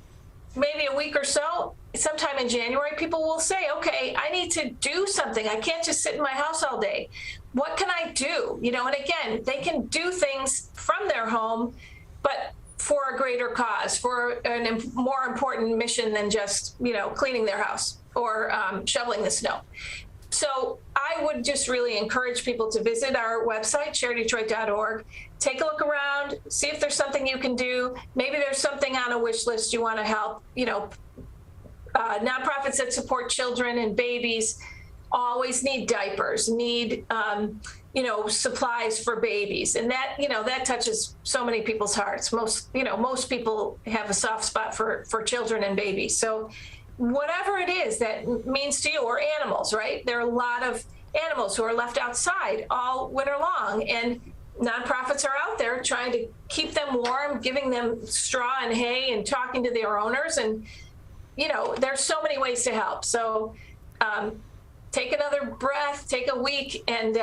maybe a week or so, sometime in January, people will say, okay, I need to do something. I can't just sit in my house all day. What can I do? You know, and again, they can do things from their home, but for a greater cause, for a more important mission than just, you know, cleaning their house or shoveling the snow. So I would just really encourage people to visit our website, charitydetroit.org, take a look around, see if there's something you can do. Maybe there's something on a wish list you want to help. You know, nonprofits that support children and babies always need diapers, need, you know, supplies for babies. And that, you know, that touches so many people's hearts. Most people have a soft spot for children and babies. So whatever it is that means to you, or animals, right? There are a lot of animals who are left outside all winter long, and nonprofits are out there trying to keep them warm, giving them straw and hay and talking to their owners. And, you know, there's so many ways to help. So take another breath, take a week, and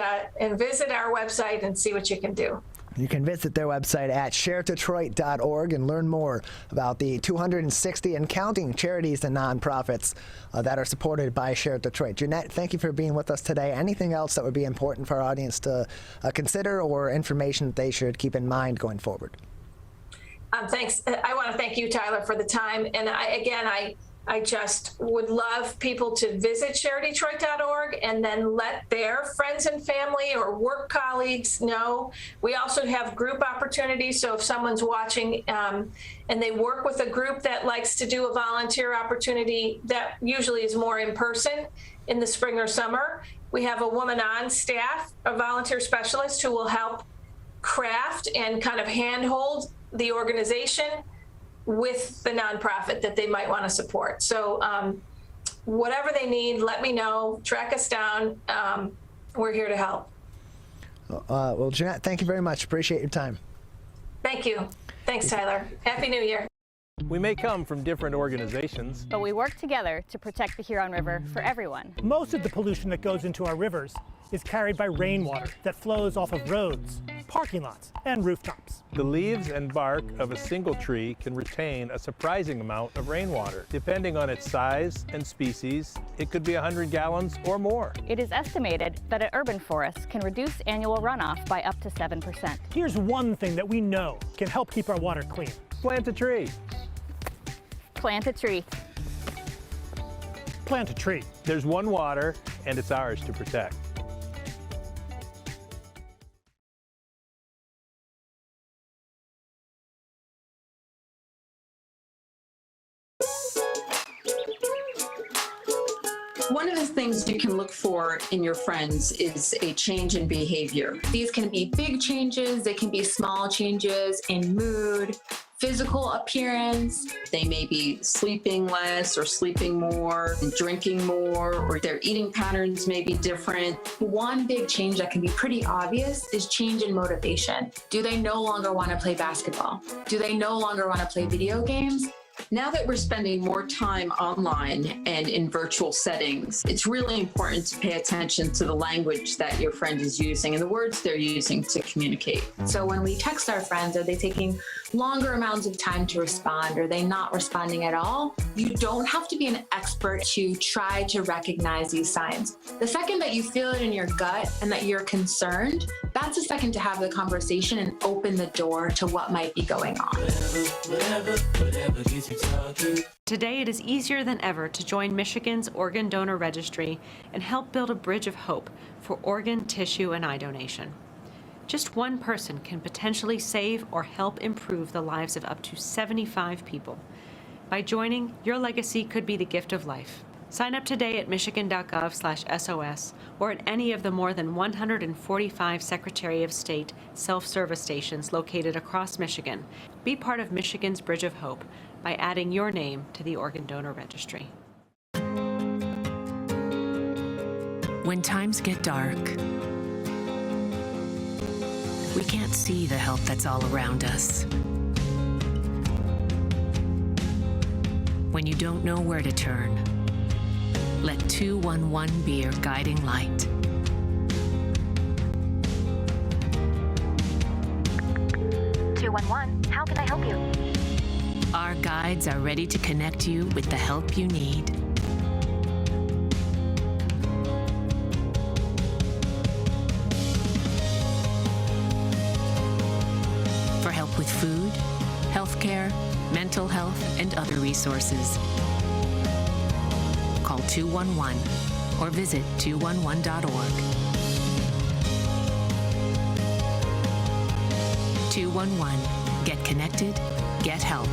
visit our website and see what you can do. You can visit their website at sharedetroit.org and learn more about the 260 and counting charities and nonprofits that are supported by Share Detroit. Jeanette, thank you for being with us today. Anything else that would be important for our audience to consider, or information that they should keep in mind going forward? Thanks. I want to thank you, Tyler, for the time. And I just would love people to visit sharedetroit.org and then let their friends and family or work colleagues know. We also have group opportunities. So if someone's watching and they work with a group that likes to do a volunteer opportunity, that usually is more in person in the spring or summer, we have a woman on staff, a volunteer specialist, who will help craft and kind of handhold the organization with the nonprofit that they might want to support. So whatever they need, let me know, track us down. We're here to help. Well, Jeanette, thank you very much. Appreciate your time. Thank you. Thanks, Tyler. Happy New Year. We may come from different organizations, but we work together to protect the Huron River for everyone. Most of the pollution that goes into our rivers is carried by rainwater that flows off of roads, parking lots, and rooftops. The leaves and bark of a single tree can retain a surprising amount of rainwater. Depending on its size and species, it could be 100 gallons or more. It is estimated that an urban forest can reduce annual runoff by up to 7%. Here's one thing that we know can help keep our water clean. Plant a tree. Plant a tree. Plant a tree. There's one water, and it's ours to protect. One of the things you can look for in your friends is a change in behavior. These can be big changes, they can be small changes in mood, physical appearance. They may be sleeping less or sleeping more, drinking more, or their eating patterns may be different. One big change that can be pretty obvious is change in motivation. Do they no longer want to play basketball? Do they no longer want to play video games? Now that we're spending more time online and in virtual settings, it's really important to pay attention to the language that your friend is using and the words they're using to communicate. So when we text our friends, are they taking longer amounts of time to respond? Are they not responding at all? You don't have to be an expert to try to recognize these signs. The second that you feel it in your gut and that you're concerned, that's the second to have the conversation and open the door to what might be going on. Today, it is easier than ever to join Michigan's Organ Donor Registry and help build a bridge of hope for organ, tissue, and eye donation. Just one person can potentially save or help improve the lives of up to 75 people. By joining, your legacy could be the gift of life. Sign up today at michigan.gov/SOS or at any of the more than 145 Secretary of State self-service stations located across Michigan. Be part of Michigan's Bridge of Hope by adding your name to the Organ Donor Registry. When times get dark, we can't see the help that's all around us. When you don't know where to turn, let 211 be your guiding light. How can I help you? Our guides are ready to connect you with the help you need. For help with food, healthcare, mental health, and other resources. Call 211 or visit 211.org. 211. Get connected, get help.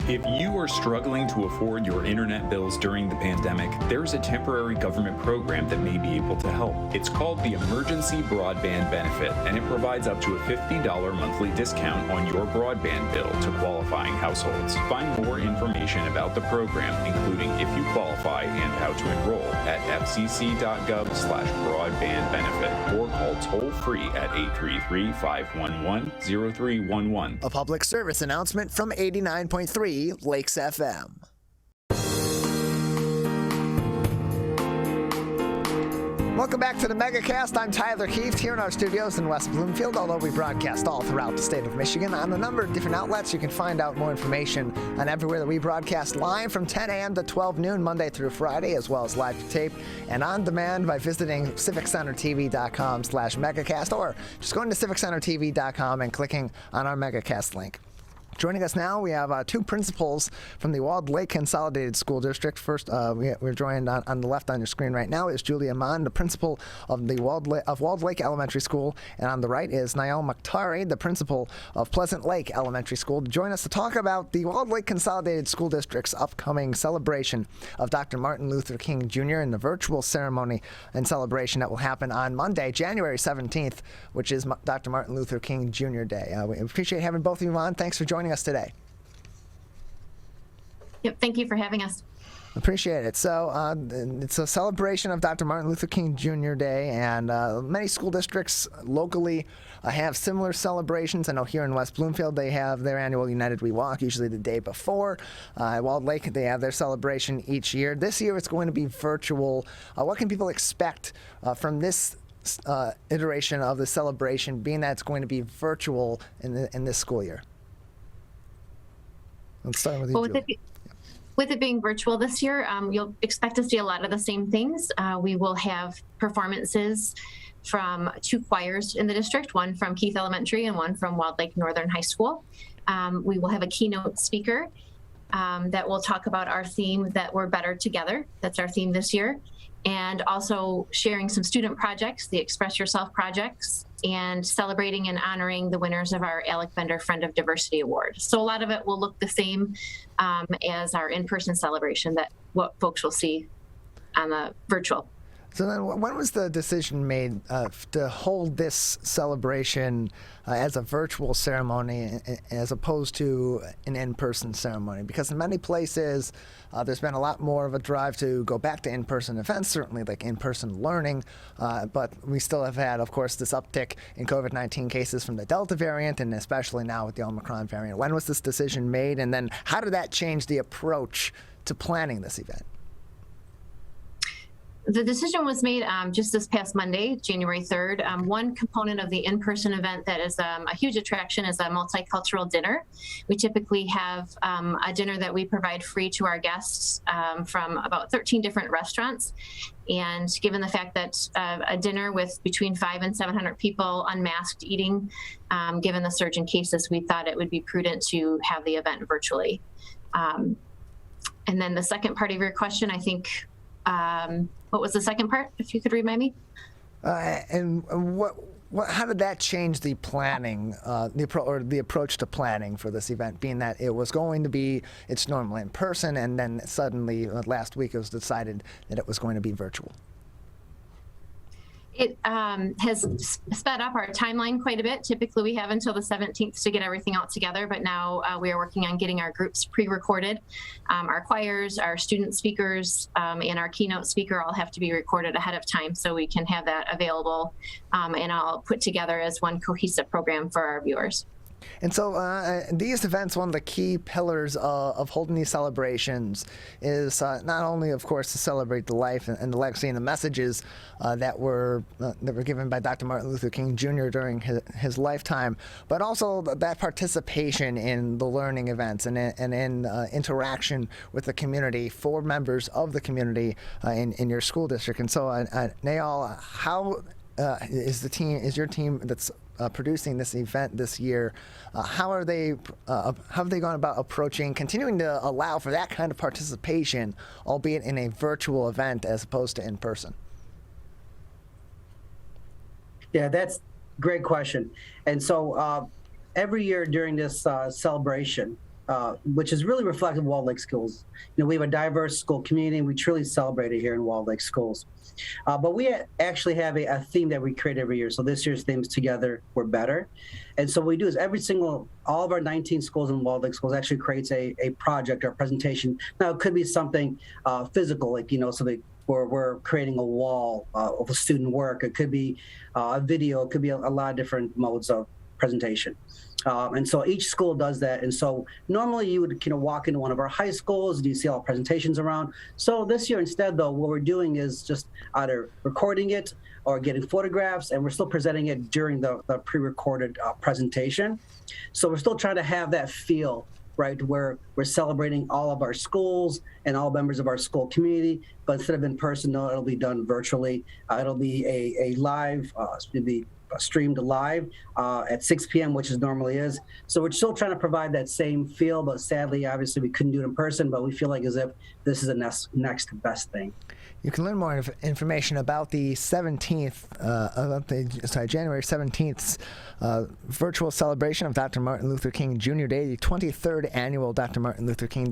If you are struggling to afford your internet bills during the pandemic, there's a temporary government program that may be able to help. It's called the Emergency Broadband Benefit, and it provides up to a $50 monthly discount on your broadband bill to qualifying households. Find more information about the program, including if you qualify and how to enroll, at fcc.gov/broadbandbenefit or call toll-free at 833-511-0311. A public service announcement from 89.3 Lakes FM. Welcome back to the Megacast. I'm Tyler Keefe here in our studios in West Bloomfield, although we broadcast all throughout the state of Michigan on a number of different outlets. You can find out more information on everywhere that we broadcast live from 10 a.m. to 12 noon, Monday through Friday, as well as live to tape and on demand by visiting civiccentertv.com/Megacast or just going to civiccentertv.com and clicking on our Megacast link. Joining us now, we have two principals from the Walled Lake Consolidated School District. First, we're joined on the left on your screen right now is Julia Mann, the principal of the Walled Lake Elementary School, and on the right is Nael Makhtari, the principal of Pleasant Lake Elementary School, to join us to talk about the Walled Lake Consolidated School District's upcoming celebration of Dr. Martin Luther King Jr. in the virtual ceremony and celebration that will happen on Monday, January 17th, which is Dr. Martin Luther King Jr. Day. We appreciate having both of you on. Thanks for joining us today. Yep, thank you for having us. Appreciate it. So it's a celebration of Dr. Martin Luther King Jr. Day, and many school districts locally have similar celebrations. I know here in West Bloomfield they have their annual United We Walk, usually the day before. At Walled Lake they have their celebration each year. This year it's going to be virtual. What can people expect from this iteration of the celebration, being that it's going to be virtual in this school year? Let's start with you, Julia. With it being virtual this year, you'll expect to see a lot of the same things. We will have performances from two choirs in the district, one from Keith Elementary and one from Walled Lake Northern High School. We will have a keynote speaker that will talk about our theme that we're better together. That's our theme this year. And also sharing some student projects, the Express Yourself projects, and celebrating and honoring the winners of our Alec Bender Friend of Diversity Award. So a lot of it will look the same as our in-person celebration, that what folks will see on the virtual. So then when was the decision made to hold this celebration as a virtual ceremony as opposed to an in-person ceremony? Because in many places, there's been a lot more of a drive to go back to in-person events, certainly like in-person learning, but we still have had, of course, this uptick in COVID-19 cases from the Delta variant, and especially now with the Omicron variant. When was this decision made, and then how did that change the approach to planning this event? The decision was made just this past Monday, January 3rd. One component of the in-person event that is a huge attraction is a multicultural dinner. We typically have a dinner that we provide free to our guests from about 13 different restaurants. And given the fact that a dinner with between 500 and 700 people unmasked eating, given the surge in cases, we thought it would be prudent to have the event virtually. And then the second part of your question, I think, what was the second part, if you could remind me? And how did that change the planning, the approach to planning for this event, being that it was going to be, it's normally in person, and then suddenly last week it was decided that it was going to be virtual? It has sped up our timeline quite a bit. Typically, we have until the 17th to get everything out together, but now we are working on getting our groups pre-recorded. Our choirs, our student speakers, and our keynote speaker all have to be recorded ahead of time so we can have that available and all put together as one cohesive program for our viewers. And so these events, one of the key pillars of holding these celebrations is not only, of course, to celebrate the life and the legacy and the messages that were given by Dr. Martin Luther King Jr. during his lifetime, but also that participation in the learning events and in interaction with the community for members of the community in your school district. And so, Nayal, how is your team that's producing this event this year? How have they gone about continuing to allow for that kind of participation, albeit in a virtual event as opposed to in person? Yeah, that's a great question. And so every year during this celebration, which is really reflective of Walled Lake Schools, we have a diverse school community, and we truly celebrate it here in Walled Lake Schools. But we actually have a theme that we create every year. So this year's theme is Together We're Better. And so what we do is all of our 19 schools in Walled Lake Schools actually creates a project or a presentation. Now, it could be something physical, like, something where we're creating a wall of student work. It could be a video. It could be a lot of different modes of presentation. And so each school does that. And so normally you would walk into one of our high schools, and you see all presentations around. So this year instead, though, what we're doing is just either recording it or getting photographs, and we're still presenting it during the pre-recorded presentation. So we're still trying to have that feel, right, where we're celebrating all of our schools and all members of our school community, but instead of in person, no, it'll be done virtually. It'll be a live, it'll be streamed live at 6 p.m., which it normally is. So we're still trying to provide that same feel, but sadly, obviously, we couldn't do it in person, but we feel like as if this is the next best thing. You can learn more information about the January 17th virtual celebration of Dr. Martin Luther King Jr. Day, the 23rd annual Dr. Martin Luther King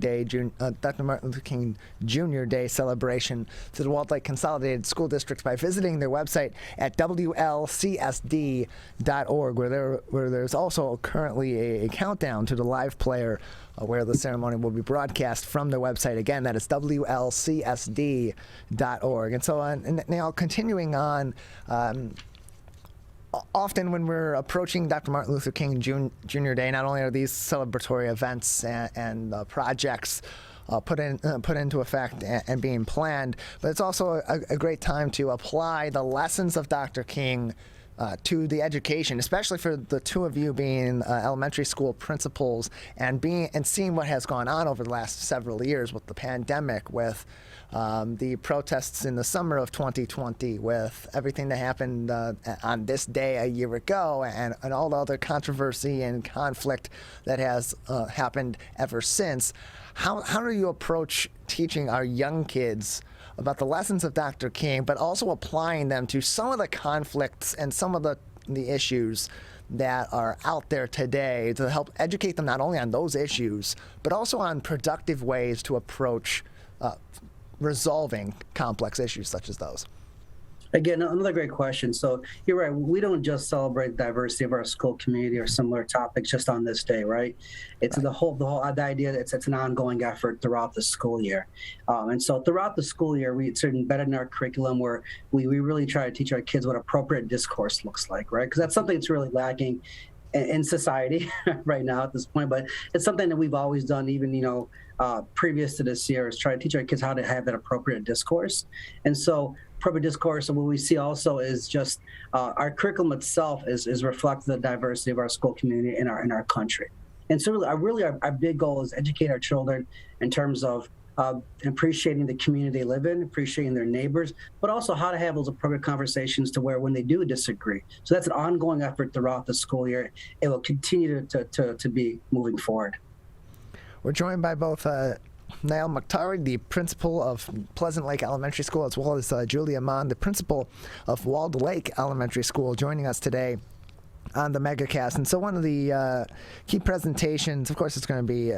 Jr. Day celebration to the Walled Lake Consolidated School Districts by visiting their website at WLCSD.org, where there's also currently a countdown to the live player where the ceremony will be broadcast from their website. Again, that is WLCSD.org. And so now continuing on, often when we're approaching Dr. Martin Luther King Jr. Day, not only are these celebratory events and projects put into effect and being planned, but it's also a great time to apply the lessons of Dr. King to the education, especially for the two of you being elementary school principals and seeing what has gone on over the last several years with the pandemic, with the protests in the summer of 2020, with everything that happened on this day a year ago, and all the other controversy and conflict that has happened ever since. How do you approach teaching our young kids about the lessons of Dr. King, but also applying them to some of the conflicts and some of the issues that are out there today to help educate them not only on those issues, but also on productive ways to approach resolving complex issues such as those? Again, another great question. So you're right. We don't just celebrate diversity of our school community or similar topics just on this day, right? It's the idea that it's an ongoing effort throughout the school year. And so throughout the school year, it's embedded in our curriculum where we really try to teach our kids what appropriate discourse looks like, right? Because that's something that's really lacking in society right now at this point. But it's something that we've always done, even, previous to this year, is try to teach our kids how to have that appropriate discourse. And so appropriate discourse, and what we see also is just our curriculum itself is reflecting the diversity of our school community in our country. And so really our big goal is educate our children in terms of appreciating the community they live in, appreciating their neighbors, but also how to have those appropriate conversations to where when they do disagree. So that's an ongoing effort throughout the school year. It will continue to be moving forward. We're joined by both Nayal Mokhtari, the principal of Pleasant Lake Elementary School, as well as Julia Mon, the principal of Walled Lake Elementary School, joining us today on the Megacast. And so one of the key presentations, of course, it's going to be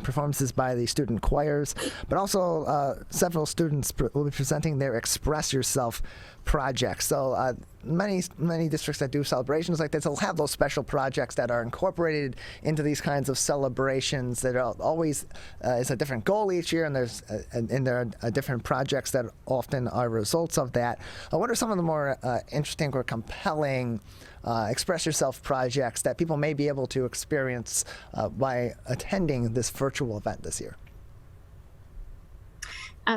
performances by the student choirs, but also several students will be presenting their Express Yourself projects. So many districts that do celebrations like this will have those special projects that are incorporated into these kinds of celebrations that are always is a different goal each year, and there are different projects that often are results of that. What are some of the more interesting or compelling express yourself projects that people may be able to experience by attending this virtual event this year?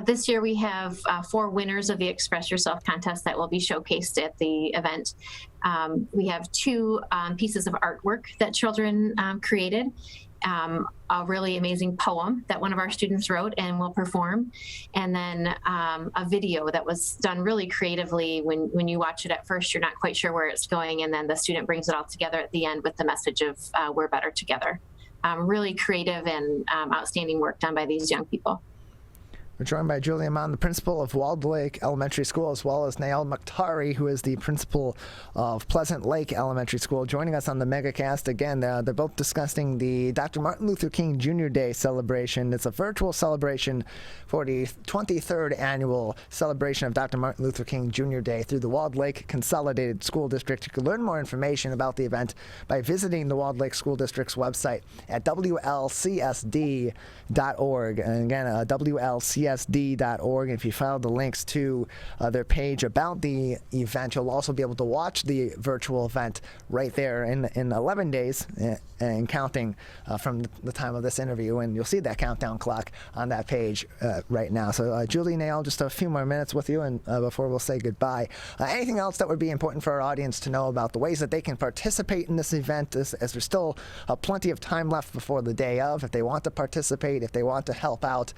This year we have 4 winners of the Express Yourself contest that will be showcased at the event. We have 2 pieces of artwork that children created, a really amazing poem that one of our students wrote and will perform, and then a video that was done really creatively. When you watch it at first, you're not quite sure where it's going, and then the student brings it all together at the end with the message of we're better together. Really creative and outstanding work done by these young people. We're joined by Julie Amon, the principal of Walled Lake Elementary School, as well as Nael Mukhtari, who is the principal of Pleasant Lake Elementary School, joining us on the Megacast. Again, they're both discussing the Dr. Martin Luther King Jr. Day celebration. It's a virtual celebration for the 23rd annual celebration of Dr. Martin Luther King Jr. Day through the Walled Lake Consolidated School District. You can learn more information about the event by visiting the Walled Lake School District's website at WLCSD.org. And again, WLCSD.org. If you follow the links to their page about the event, you'll also be able to watch the virtual event right there in 11 days and counting from the time of this interview. And you'll see that countdown clock on that page right now. So Julie, Nael, just a few more minutes with you and before we'll say goodbye. Anything else that would be important for our audience to know about the ways that they can participate in this event as there's still plenty of time left before the day of? If they want to participate, if they want to help out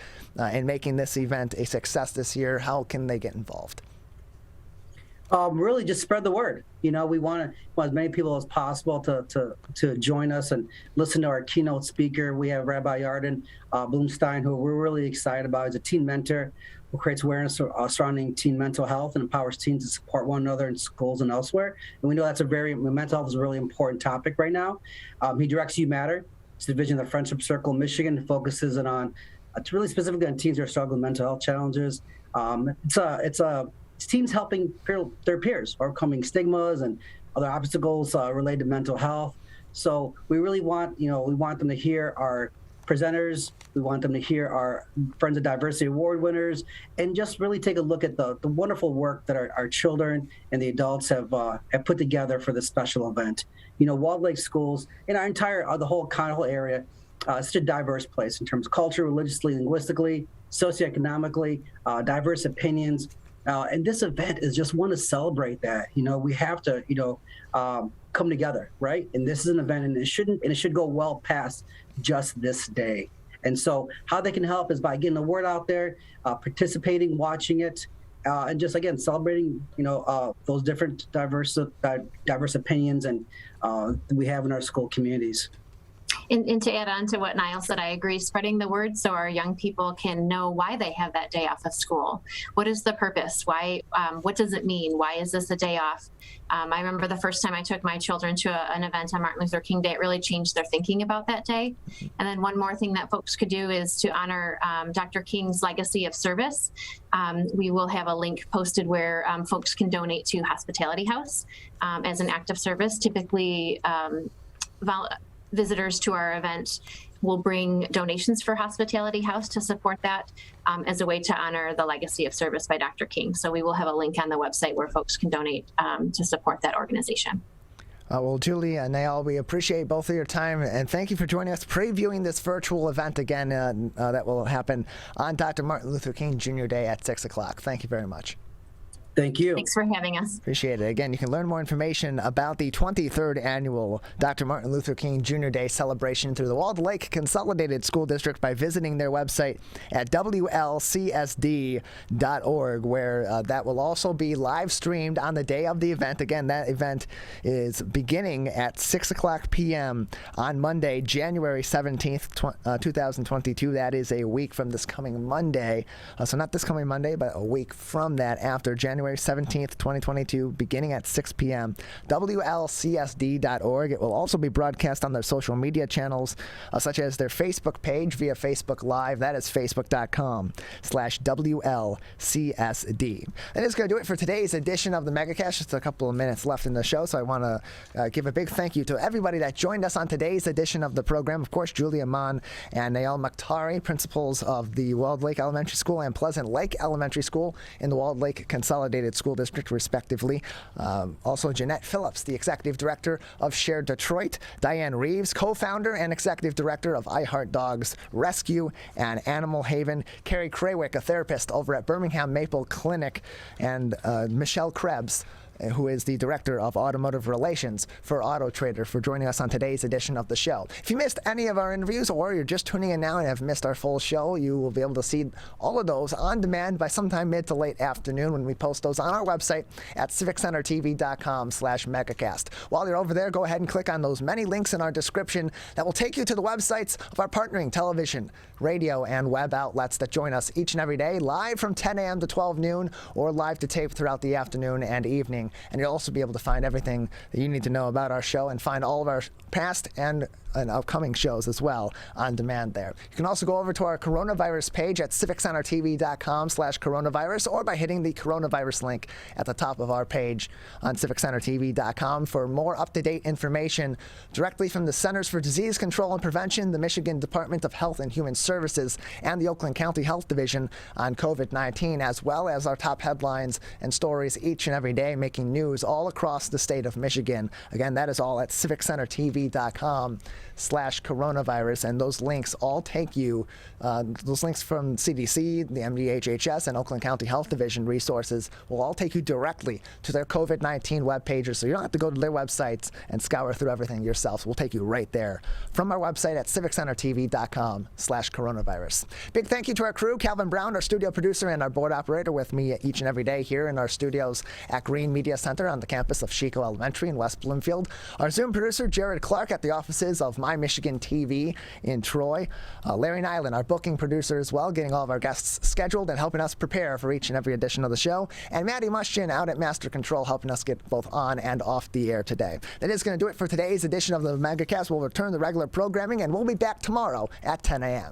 in making this event a success this year, how can they get involved? Really just spread the word. We want as many people as possible to join us and listen to our keynote speaker. We have Rabbi Yarden Blumstein, who we're really excited about. He's a teen mentor who creates awareness surrounding teen mental health and empowers teens to support one another in schools and elsewhere. And we know mental health is a really important topic right now. He directs You Matter. It's the division of the Friendship Circle in Michigan. It focuses on it's really specifically on teens who are struggling with mental health challenges. It's teens helping their peers, overcoming stigmas and other obstacles related to mental health. So we really want them to hear our presenters. We want them to hear our Friends of Diversity Award winners, and just really take a look at the wonderful work that our children and the adults have put together for this special event. Walled Lake Schools and the whole area. Such a diverse place in terms of culture, religiously, linguistically, socioeconomically, diverse opinions. And this event is just one to celebrate that. We have to, come together, right? And this is an event, and it should go well past just this day. And so how they can help is by getting the word out there, participating, watching it, and just, again, celebrating, those different diverse opinions and we have in our school communities. And to add on to what Niall said, I agree, spreading the word so our young people can know why they have that day off of school. What is the purpose? Why? What does it mean? Why is this a day off? I remember the first time I took my children to an event on Martin Luther King Day, it really changed their thinking about that day. And then one more thing that folks could do is to honor Dr. King's legacy of service. We will have a link posted where folks can donate to Hospitality House as an act of service. Typically, visitors to our event will bring donations for Hospitality House to support that as a way to honor the legacy of service by Dr. King. So we will have a link on the website where folks can donate to support that organization. Well, Julie and Nael, we appreciate both of your time, and thank you for joining us, previewing this virtual event again that will happen on Dr. Martin Luther King Jr. Day at 6 o'clock. Thank you very much. Thank you. Thanks for having us. Appreciate it. Again, you can learn more information about the 23rd annual Dr. Martin Luther King Jr. Day celebration through the Walled Lake Consolidated School District by visiting their website at WLCSD.org, where that will also be live streamed on the day of the event. Again, that event is beginning at 6 o'clock p.m. on Monday, January 17th, 2022. That is a week from this coming Monday. So not this coming Monday, but a week from that after January January 17th, 2022, beginning at 6 p.m. WLCSD.org. It will also be broadcast on their social media channels, such as their Facebook page via Facebook Live. That is facebook.com/WLCSD. That is going to do it for today's edition of the Megacast. Just a couple of minutes left in the show, so I want to give a big thank you to everybody that joined us on today's edition of the program. Of course, Julia Mann and Nael Makhtari, principals of the Walled Lake Elementary School and Pleasant Lake Elementary School in the Walled Lake Consolidated School District, respectively. Also, Jeanette Phillips, the executive director of Share Detroit. Diane Reeves, co-founder and executive director of I Heart Dogs Rescue and Animal Haven. Carrie Craywick, a therapist over at Birmingham Maple Clinic. And Michelle Krebs, who is the Director of Automotive Relations for Auto Trader, for joining us on today's edition of the show. If you missed any of our interviews, or you're just tuning in now and have missed our full show, you will be able to see all of those on demand by sometime mid to late afternoon when we post those on our website at civiccentertv.com/megacast. While you're over there, go ahead and click on those many links in our description that will take you to the websites of our partnering television, radio, and web outlets that join us each and every day, live from 10 a.m. to 12 noon, or live to tape throughout the afternoon and evening. And you'll also be able to find everything that you need to know about our show and find all of our past and upcoming shows as well on demand there. You can also go over to our coronavirus page at civiccentertv.com/coronavirus, or by hitting the coronavirus link at the top of our page on civiccentertv.com for more up-to-date information directly from the Centers for Disease Control and Prevention, the Michigan Department of Health and Human Services, and the Oakland County Health Division on COVID-19, as well as our top headlines and stories each and every day making news all across the state of Michigan. Again, that is all at civiccentertv.com/coronavirus, and those links all take you, those links from CDC, the MDHHS, and Oakland County Health Division resources will all take you directly to their COVID-19 web pages, so you don't have to go to their websites and scour through everything yourself. We'll take you right there from our website at civiccentertv.com/coronavirus. Big thank you to our crew, Calvin Brown, our studio producer and our board operator, with me each and every day here in our studios at Green Media Center on the campus of Chico Elementary in West Bloomfield. Our Zoom producer, Jared Clark, at the offices of My Michigan TV in Troy. Larry Nyland, our booking producer as well, getting all of our guests scheduled and helping us prepare for each and every edition of the show. And Maddie Mushkin out at Master Control, helping us get both on and off the air today. That is going to do it for today's edition of the Megacast. We'll return to regular programming, and we'll be back tomorrow at 10 a.m.